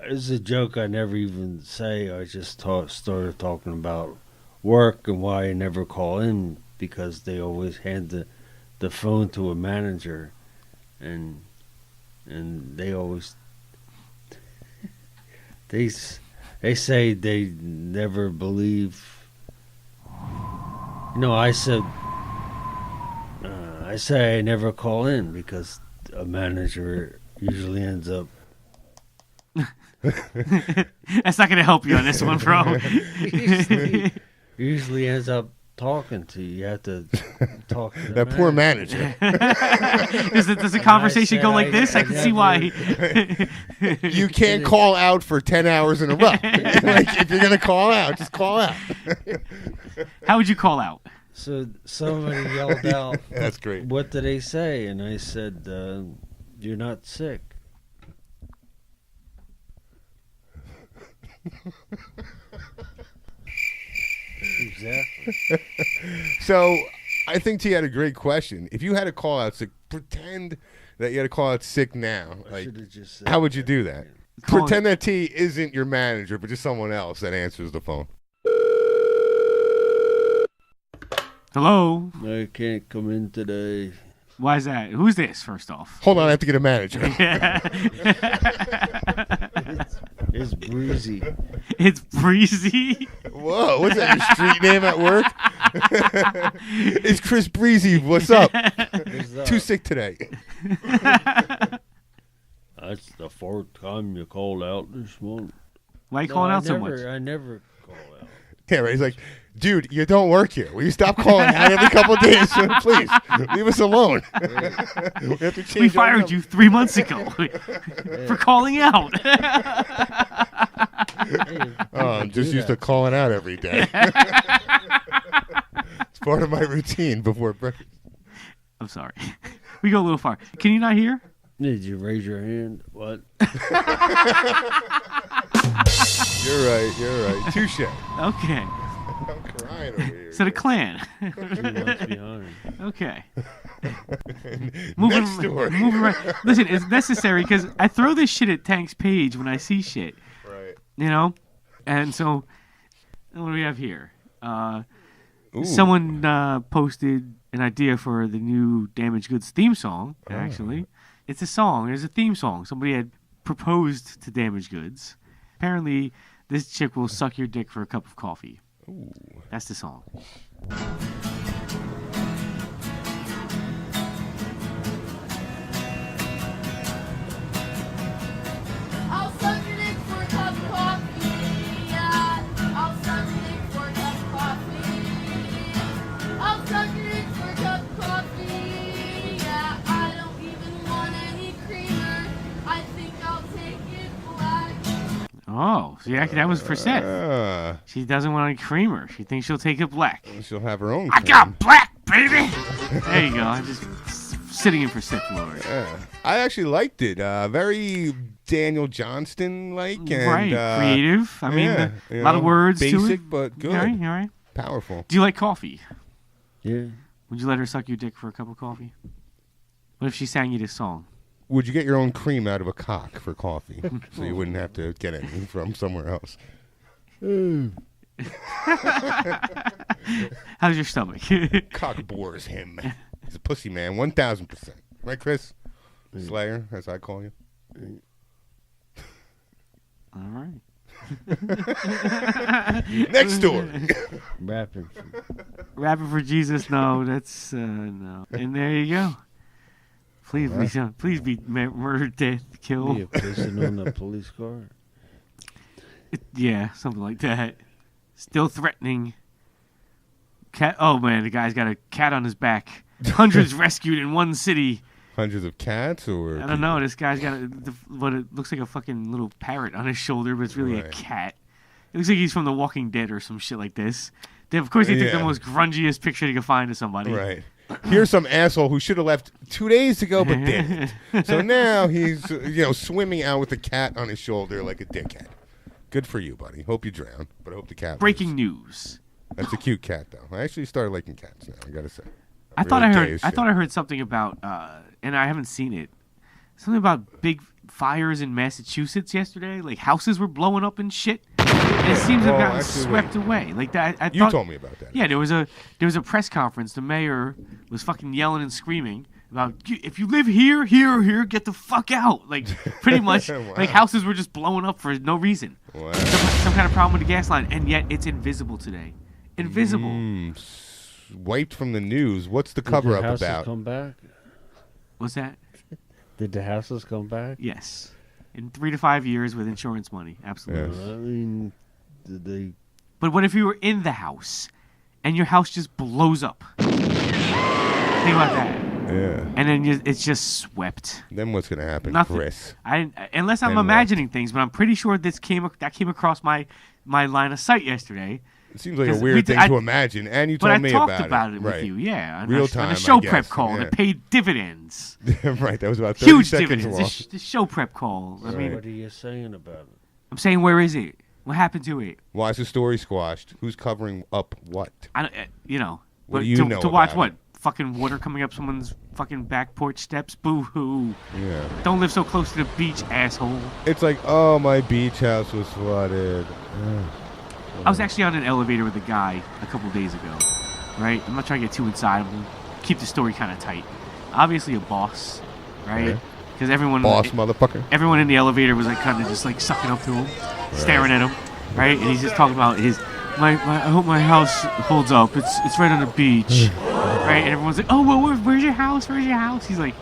"It's a joke I never even say. I just started talking about work and why I never call in because they always hand the phone to a manager, and they always they say they never believe." I say I never call in because a manager usually ends up. That's not going to help you on this one, bro. usually ends up talking to you. You have to talk to the that poor manager. Does the conversation go like this? I can see why. You can't call out for 10 hours in a row. Like, if you're going to call out, just call out. How would you call out? So somebody yelled out, "That's great. What did they say?" And I said, "You're not sick." Exactly. So I think T had a great question. If you had to call out sick, pretend that you had to call out sick now. Like, just said how would you do that? Pretend that T isn't your manager, but just someone else that answers the phone. Hello? I can't come in today. Why is that? Who's this, first off? Hold on, I have to get a manager. It's Breezy. It's Breezy? Whoa, what's that, your street name at work? It's Chris Breezy. What's up? Too sick today. That's the fourth time you called out this month. Why are you calling out so much? I never call out. Yeah, right. He's like, dude, you don't work here. Will you stop calling out every couple of days? Please, leave us alone. We have to change we fired you 3 months ago for calling out. I'm just used to calling out every day. It's part of my routine before breakfast. I'm sorry. We go a little far. Can you not hear? Did you raise your hand? What? You're right. Touche. Okay. I'm crying over here. So the clan. 2 months behind. Okay. Next story. Moving right. Listen, it's necessary because I throw this shit at Tank's page when I see shit. Right. You know? And so, what do we have here? Someone posted an idea for the new Damaged Goods theme song, actually. It's a song. There's a theme song. Somebody had proposed to Damaged Goods. Apparently, this chick will suck your dick for a cup of coffee. Ooh. That's the song. I'll suck your dick for a cup of coffee. Yeah. I'll suck your dick for a cup of coffee. I'll suck your dick for a cup of coffee. Yeah. I don't even want any creamer. I think I'll take it black. Oh, so yeah, that was for Seth. She doesn't want any creamer. She thinks she'll take it black. She'll have her own. I got black, baby. There you go. I'm just sitting in for Seth Lord. Yeah. I actually liked it. Very Daniel Johnston-like. And, Right, creative. I mean, a lot of words to it. Basic, but good. All right. Powerful. Do you like coffee? Yeah. Would you let her suck your dick for a cup of coffee? What if she sang you this song? Would you get your own cream out of a cock for coffee so you wouldn't have to get any from somewhere else? How's your stomach? Cock bores him. He's a pussy man, 1,000%. Right, Chris? Slayer, as I call you. All right. Next story. Rapping for Jesus. No, that's no. And there you go. Please be murder, death, kill. Be a person on the police car. Yeah, something like that. Still threatening. Cat. Oh man, the guy's got a cat on his back. Hundreds rescued in one city Hundreds of cats, or I don't know. This guy's got what it looks like a fucking little parrot on his shoulder, but it's really a cat. It looks like he's from The Walking Dead or some shit like this. Of course, they took the most grungiest picture they could find of somebody. Right. Here's some asshole who should have left 2 days ago but didn't. So now he's swimming out with a cat on his shoulder like a dickhead. Good for you, buddy. Hope you drown, but I hope the cat. Breaking news. That's a cute cat, though. I actually started liking cats now. I gotta say. I thought I heard something about, and I haven't seen it. Something about big fires in Massachusetts yesterday. Like houses were blowing up and shit. And it seems to have gotten swept away. Like that. You told me about that. Yeah, there was a press conference. The mayor was fucking yelling and screaming about if you live here, here, or here, get the fuck out. Like pretty much, Wow. like houses were just blowing up for no reason. Wow. Some kind of problem with the gas line, and yet it's invisible today. Invisible. Wiped from the news. What's the cover up about? Come back? What's that? Did the houses come back? Yes. In 3 to 5 years with insurance money. Absolutely. I mean, did they... But what if you were in the house and your house just blows up? Think about that. Yeah. And then it's just swept. Then what's gonna happen, Nothing. Chris? Unless I'm Then what? imagining things, but I'm pretty sure that came across my line of sight yesterday. It seems like a weird thing to imagine, and you told me about it. about But I talked about it with Right. you, yeah. On Real on time, the show I prep guess. call, and Yeah. it paid dividends. Right, that was about 30 Huge seconds dividends. long. The show prep call. I mean, What are you saying about it? I'm saying, where is it? What happened to it? Why is the story squashed? Who's covering up what? I don't, What but do you to, know to watch about what? Fucking water coming up someone's fucking back porch steps? Boo hoo. Yeah. Don't live so close to the beach, asshole. It's like, oh, my beach house was flooded. I was actually on an elevator with a guy a couple days ago, right? I'm not trying to get too inside. I'm going to keep the story kind of tight. Obviously a boss, right? Okay. Because everyone... Boss motherfucker. Everyone in the elevator was like kind of just like sucking up to him, staring at him, right? And he's just talking about his... I hope my house holds up. It's right on the beach, right? And everyone's like, oh, well, where's your house? Where's your house? He's like,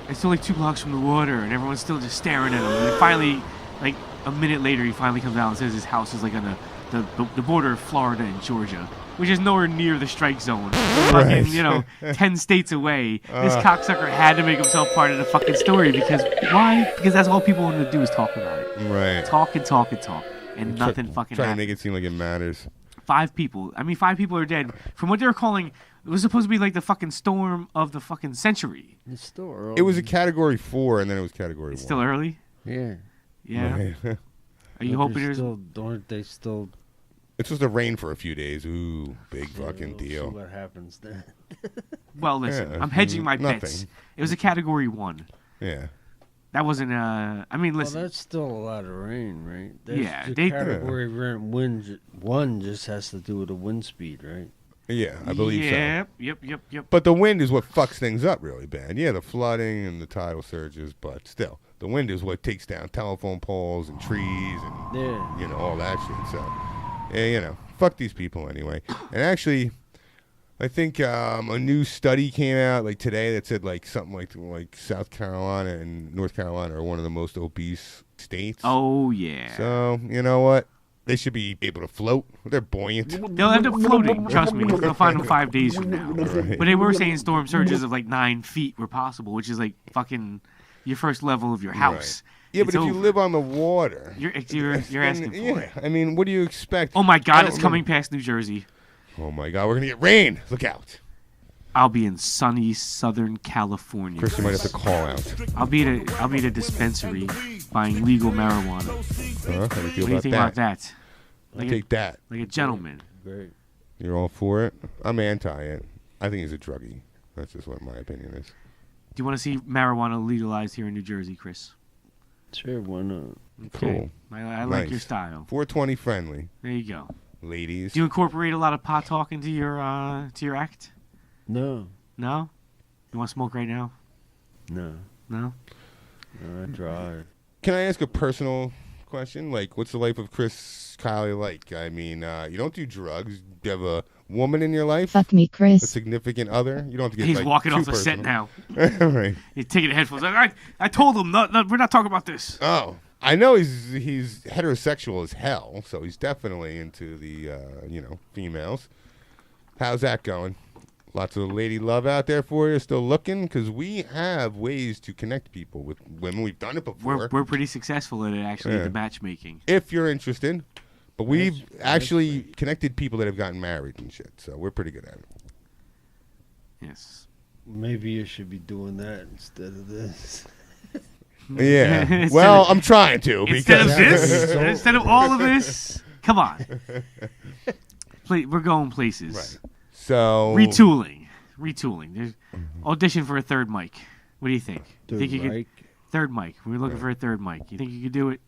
it's only 2 blocks from the water, and everyone's still just staring at him. And then finally, like a minute later, he finally comes out and says his house is like on the border of Florida and Georgia, which is nowhere near the strike zone. Right. Fucking, 10 states away. This cocksucker had to make himself part of the fucking story because why? Because that's all people want to do is talk about it. Right. Talk and talk and talk, and nothing fucking Trying to happens. make it seem like it matters. 5 people. I mean, 5 people are dead. From what they were calling, it was supposed to be like the fucking storm of the fucking century. It's still early. It was a category 4, and then it was category 1. It's still early? Yeah. Yeah. Right. Are you hoping there's... Aren't they still... It's supposed to rain for a few days. Ooh, big fucking We'll deal. see what happens then. Well, listen, Yeah, I'm hedging my nothing. bets. It was a category 1. Yeah. That wasn't I mean, listen. Well, that's still a lot of rain, right? That's Yeah, the they- category wind 1 just has to do with the wind speed, right? Yeah, I believe so. Yep. But the wind is what fucks things up really bad. Yeah, the flooding and the tidal surges, but still, the wind is what takes down telephone poles and trees and all that shit. So, yeah, fuck these people anyway. And actually, I think a new study came out like today that said like something like South Carolina and North Carolina are one of the most obese states. Oh yeah. So you know what? They should be able to float. They're buoyant. They'll end up floating, trust me. They'll find them 5 days from now. Right. But they were saying storm surges of like 9 feet were possible, which is like fucking your first level of your house. Yeah, but if you live on the water, You're asking for yeah, it. I mean, what do you expect? Oh my I God, don't it's coming remember- past New Jersey. Oh my God, we're gonna get rain. Look out. I'll be in sunny Southern California. Chris, you might have to call out. I'll be at a dispensary buying legal marijuana. How do you feel What do you think about that? I'll take that. Like a gentleman. Great. You're all for it? I'm anti it. I think he's a druggie. That's just what my opinion is. Do you want to see marijuana legalized here in New Jersey, Chris? Sure, why not? Cool. I like your style. 420 friendly. There you go. Ladies. Do you incorporate a lot of pot talk into your act? No. No? You want to smoke right now? No. No? No, I drive. Can I ask a personal question? Like, what's the life of Chris Kiley like? I mean, you don't do drugs. Do you have a woman in your life? Fuck me, Chris. A significant other? You don't have to get He's like, walking too off the set personal. now. Right. He's taking the headphones. I told him, no, we're not talking about this. Oh. I know he's heterosexual as hell, so he's definitely into the, females. How's that going? Lots of lady love out there for you. Still looking, because we have ways to connect people with women. We've done it before. We're pretty successful at it, actually, the matchmaking. If you're interested. But we've actually connected people that have gotten married and shit. So we're pretty good at it. Yes. Maybe you should be doing that instead of this. Yeah. Well, I'm trying to. Instead of this? Instead of all of this? Come on. We're going places. Right. So Retooling. There's audition for a third mic. What do you think? Third mic? Third mic. We're looking for a third mic. You think you could do it?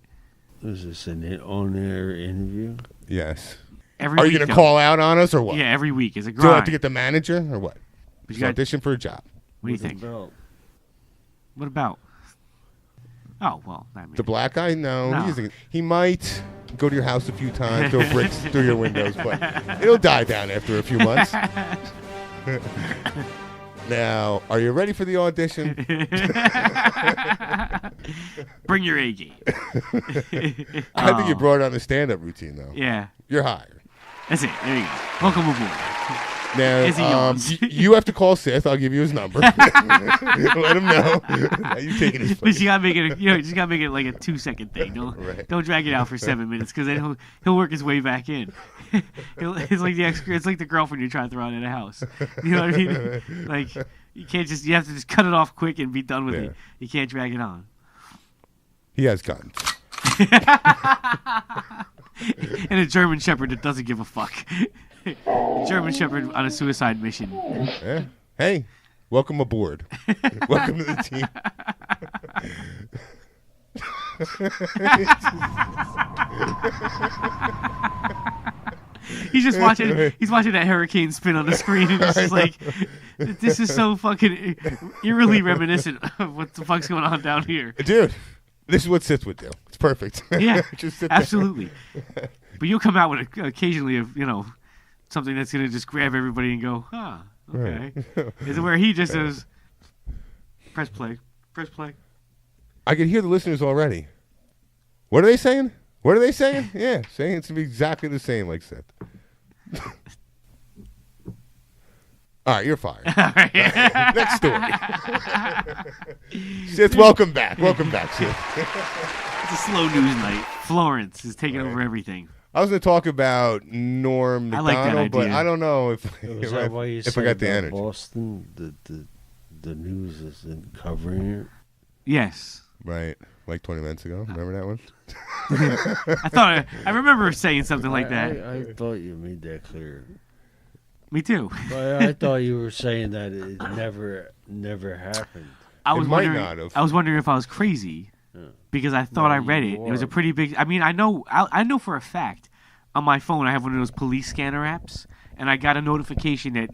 Is this an on-air interview? Yes. Every Are week, you going to though. call out on us or what? Yeah, every week. It's a Do I have grind. to get the manager or what? But you Just got- audition for a job. What do you think? What about? Oh, well, that The black guy? No. No. He might go to your house a few times, throw bricks through your windows, but it'll die down after a few months. Now, are you ready for the audition? Bring your A game. I think you brought on the stand-up routine, though. Yeah. You're hired. That's it. There you go. Welcome aboard. Is he Now, yours? you have to call Seth. I'll give you his number. Let him know. You taking his But you gotta make it. You just gotta make it like a 2-second thing. Don't drag it out for 7 minutes, because then he'll work his way back in. It's like it's like the girlfriend you're trying to throw out of the house. You know what I mean? Like you have to just cut it off quick and be done with it. You can't drag it on. He has guns. And a German Shepherd that doesn't give a fuck. A German Shepherd on a suicide mission. Yeah. Hey, welcome aboard. Welcome to the team. He's just watching. He's watching that hurricane spin on the screen, and he's just like, "This is so fucking eerily reminiscent of what the fuck's going on down here." Dude, this is what Sith would do. It's perfect. Yeah, Just sit there. absolutely. But you'll come out with occasionally, something that's gonna just grab everybody and go, "Ah, okay." Right. Is it where he just says, "Press play, press play"? I can hear the listeners already. What are they saying? What are they saying? Yeah, saying it's exactly the same like Seth. All right, you're fired. Next story. Sith, welcome back. Welcome back, Sith. It's a slow news night. Florence is taking over everything. I was going to talk about Norm I like that Macdonald, but idea. I don't know if Is that why you if I said got the about energy. Boston, the news isn't covering it? Yes. Right, like 20 minutes ago. Remember that one? I remember saying something like that. I thought you made that clear. Me too. But I thought you were saying that it never happened. I was wondering if I was crazy because I thought I read it. It was a pretty big. I mean, I know for a fact on my phone I have one of those police scanner apps, and I got a notification that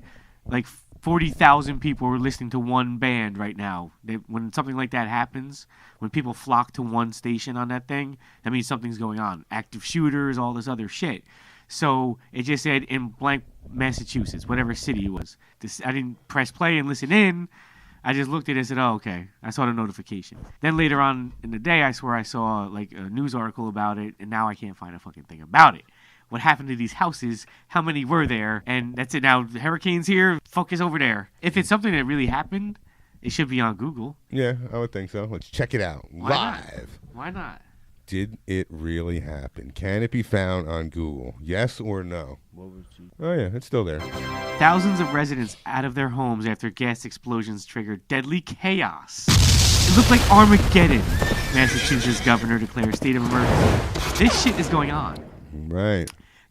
like 40,000 people are listening to one band right now. When something like that happens, when people flock to one station on that thing, that means something's going on. Active shooters, all this other shit. So it just said in blank Massachusetts, whatever city it was. I didn't press play and listen in. I just looked at it and said, oh, okay. I saw the notification. Then later on in the day, I swear I saw like a news article about it, and now I can't find a fucking thing about it. What happened to these houses, how many were there, and that's it. Now the hurricane's here, focus over there. If it's something that really happened, it should be on Google. Yeah, I would think so. Let's check it out live. Why not? Did it really happen? Can it be found on Google? Yes or no? Oh yeah, it's still there. Thousands of residents out of their homes after gas explosions triggered deadly chaos. It looked like Armageddon. Massachusetts governor declares state of emergency. This shit is going on. Right.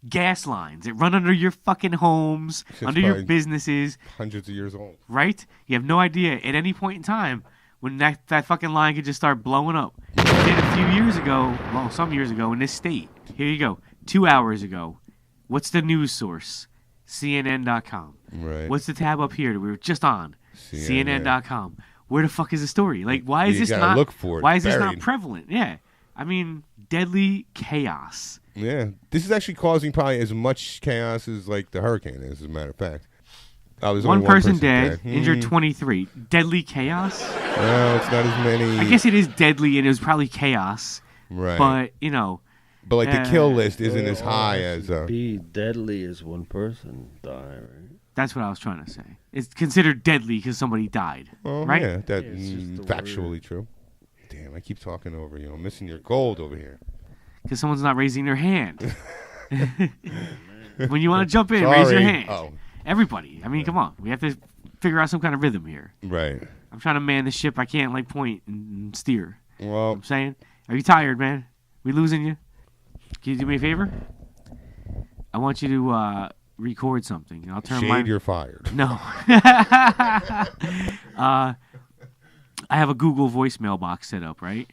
Gas lines that run under your fucking homes, Shit's under your probably businesses. Hundreds of years old. Right? You have no idea at any point in time when that fucking line could just start blowing up. It did a few years ago, well, some years ago in this state. Here you go. 2 hours ago. What's the news source? CNN.com. Right. What's the tab up here that we were just on? CNN. CNN.com. Where the fuck is the story? Like, why is You this gotta not? look for it. Why is this not Buried. prevalent? Yeah. I mean, deadly chaos. Yeah, this is actually causing probably as much chaos as like the hurricane is. As a matter of fact, there's One only person dead, injured Mhm. 23. Deadly chaos? No, it's not as many. I guess it is deadly and it was probably chaos. Right. But, But like the kill list isn't as high as. Be deadly as one person die, right? That's what I was trying to say. it's considered deadly because somebody died, Oh, right? yeah, that's factually true. Damn, I keep talking over you. I'm missing your gold over here. Because someone's not raising their hand. When you want to jump in, raise your Sorry. hand. Oh. Everybody. I mean, come on. We have to figure out some kind of rhythm here. Right. I'm trying to man the ship. I can't like point and steer. Well, I'm saying, are you tired, man? We losing you? Can you do me a favor? I want you to record something. I'll turn Shade, you're fired. No. I have a Google voicemail box set up, right?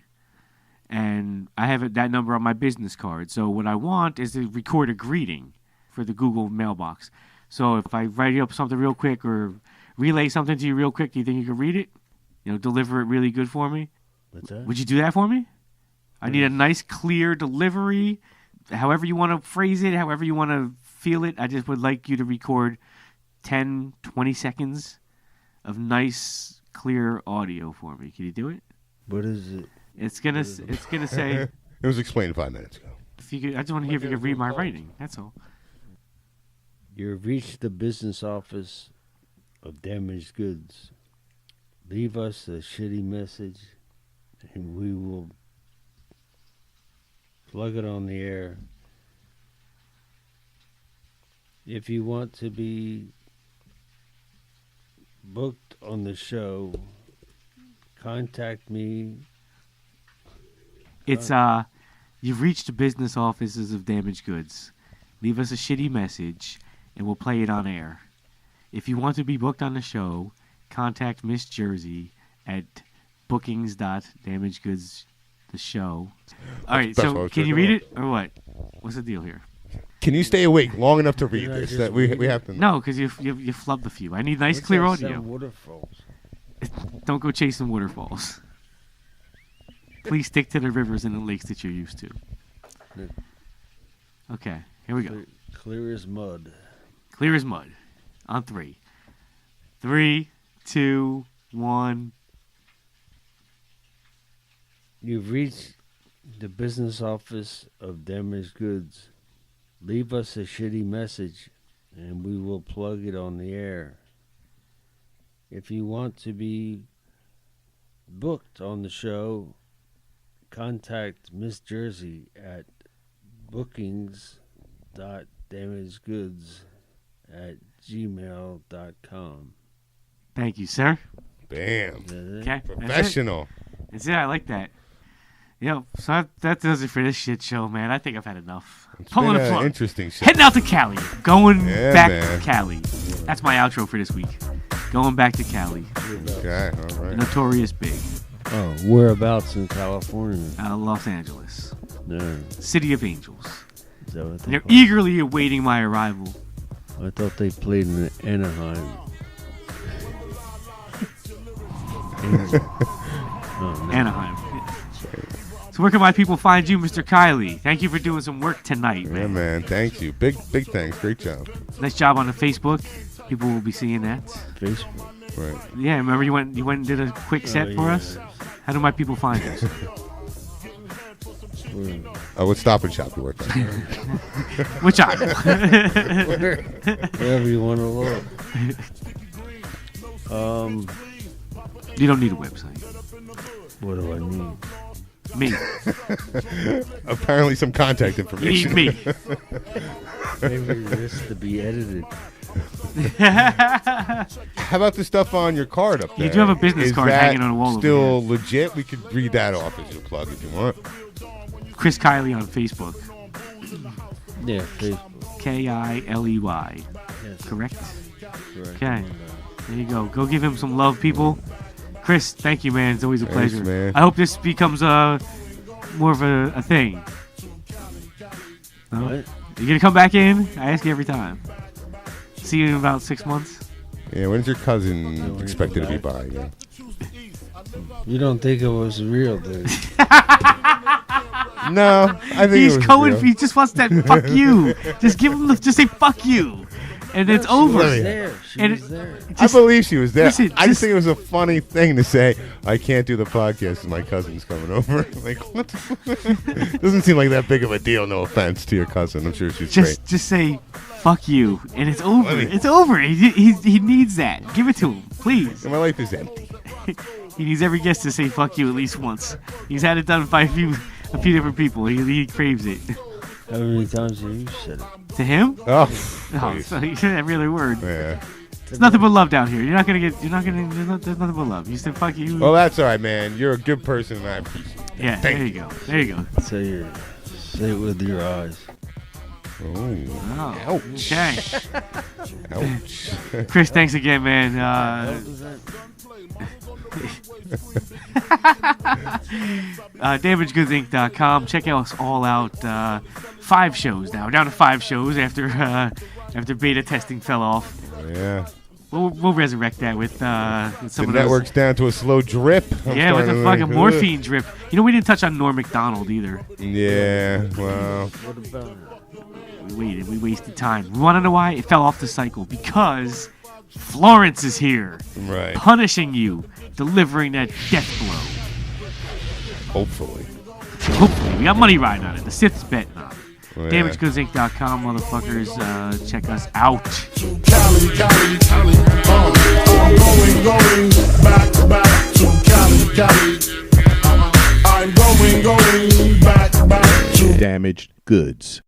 And I have that number on my business card. So what I want is to record a greeting for the Google mailbox. So if I write you up something real quick or relay something to you real quick, do you think you can read it? You know, deliver it really good for me? What's that? Would you do that for me? I need a nice, clear delivery. However you want to phrase it, however you want to feel it, I just would like you to record 10, 20 seconds of nice, clear audio for me. Can you do it? What is it? It's gonna say. It was explained 5 minutes ago. If you could, I just want to hear if you could read my writing. That's all. You've reached the business office of damaged goods. Leave us a shitty message, and we will plug it on the air. If you want to be booked on the show, contact me. It's you've reached the business offices of damaged goods. Leave us a shitty message, and we'll play it on air. If you want to be booked on the show, contact Miss Jersey at bookings.damagedgoods the show. All right, so can you read it or what? What's the deal here? Can you stay awake long enough to read this? That we have to. No, because you flubbed a few. I need nice, clear audio. Waterfalls. Don't go chasing waterfalls. Please stick to the rivers and the lakes that you're used to. Okay, here we go. Clear as mud. Clear as mud. On 3. 3, 2, 1. You've reached the business office of damaged goods. Leave us a shitty message, and we will plug it on the air. If you want to be booked on the show, contact Miss Jersey at bookings.damagedgoods@gmail.com. Thank you, sir. Bam. Okay. Professional. That's it. I like that. Yep. So that does it for this shit show, man. I think I've had enough. It's Pulling been the an plug. interesting show. Heading out to Cali. Going Yeah, back man. to Cali. That's my outro for this week. Going back to Cali. Okay, all right. Notorious Big. Oh, whereabouts in California? Los Angeles. No. City of Angels. Is that what They're eagerly awaiting my arrival. I thought they played in Anaheim. Anaheim. So where can my people find you, Mr. Kiley? Thank you for doing some work tonight, man. Yeah, man. Thank you. Big thanks. Great job. Nice job on the Facebook. People will be seeing that. Facebook. Right. Yeah, remember you went and did a quick set for us? How do my people find us? What Stop and Shop you work at? Which I Wherever you want to look. You don't need a website. What do I need? Me. Apparently some contact information. You need me. Maybe this to be edited. How about the stuff on your card up there? You do have a business Is card that hanging on the wall over still legit? We could read that off as your plug if you want. Chris Kiley on Facebook. Yeah, Facebook. Kiley. Yes. Correct? Correct. Okay. There you go. Go give him some love, people. Chris, thank you, man. It's always a Thanks, pleasure. man. I hope this becomes more of a thing. No? What? You gonna come back in? I ask you every time. See you in about 6 months. Yeah, when's your cousin expected to be by? Yeah. You don't think it was real, dude? No, I think He's it was going. real. He just wants that. Fuck you. Just give him. Just say fuck you. and it's over. I believe she was there. Listen, I just think it was a funny thing to say. I can't do the podcast because my cousin's coming over. Like, what? Doesn't seem like that big of a deal. No offense to your cousin. I'm sure she's great. Just say fuck you, and it's over. It's over. He needs that. Give it to him, please. My life is empty. He needs every guest to say fuck you at least once. He's had it done by a few different people. He craves it. How many times have you said it? To him? Oh, so you said every other word. Yeah. It's nothing but love down here. There's nothing but love. You said fuck you. Well, that's all right, man. You're a good person, and I appreciate it. Yeah, Thank there you go. There you go. Say it with your eyes. Oh, ouch. Okay. Ouch. Chris, thanks again, man. DamageGoodsInc.com. Check us all out. 5 shows now. Down to 5 shows after beta testing fell off. Yeah. We'll resurrect that with some the of network's down to a slow drip. Yeah, with the fucking morphine drip. You know, we didn't touch on Norm Macdonald either. Yeah, well. What about it? We wasted time. We want to know why it fell off the cycle? Because Florence is here. Right. Punishing you. Delivering that death blow. Hopefully. We got money riding on it. The Sith's betting on it. Oh, yeah. DamageGoodsInc.com, motherfuckers. Check us out. Cali, going back to Cali. I'm going back to Damaged Goods.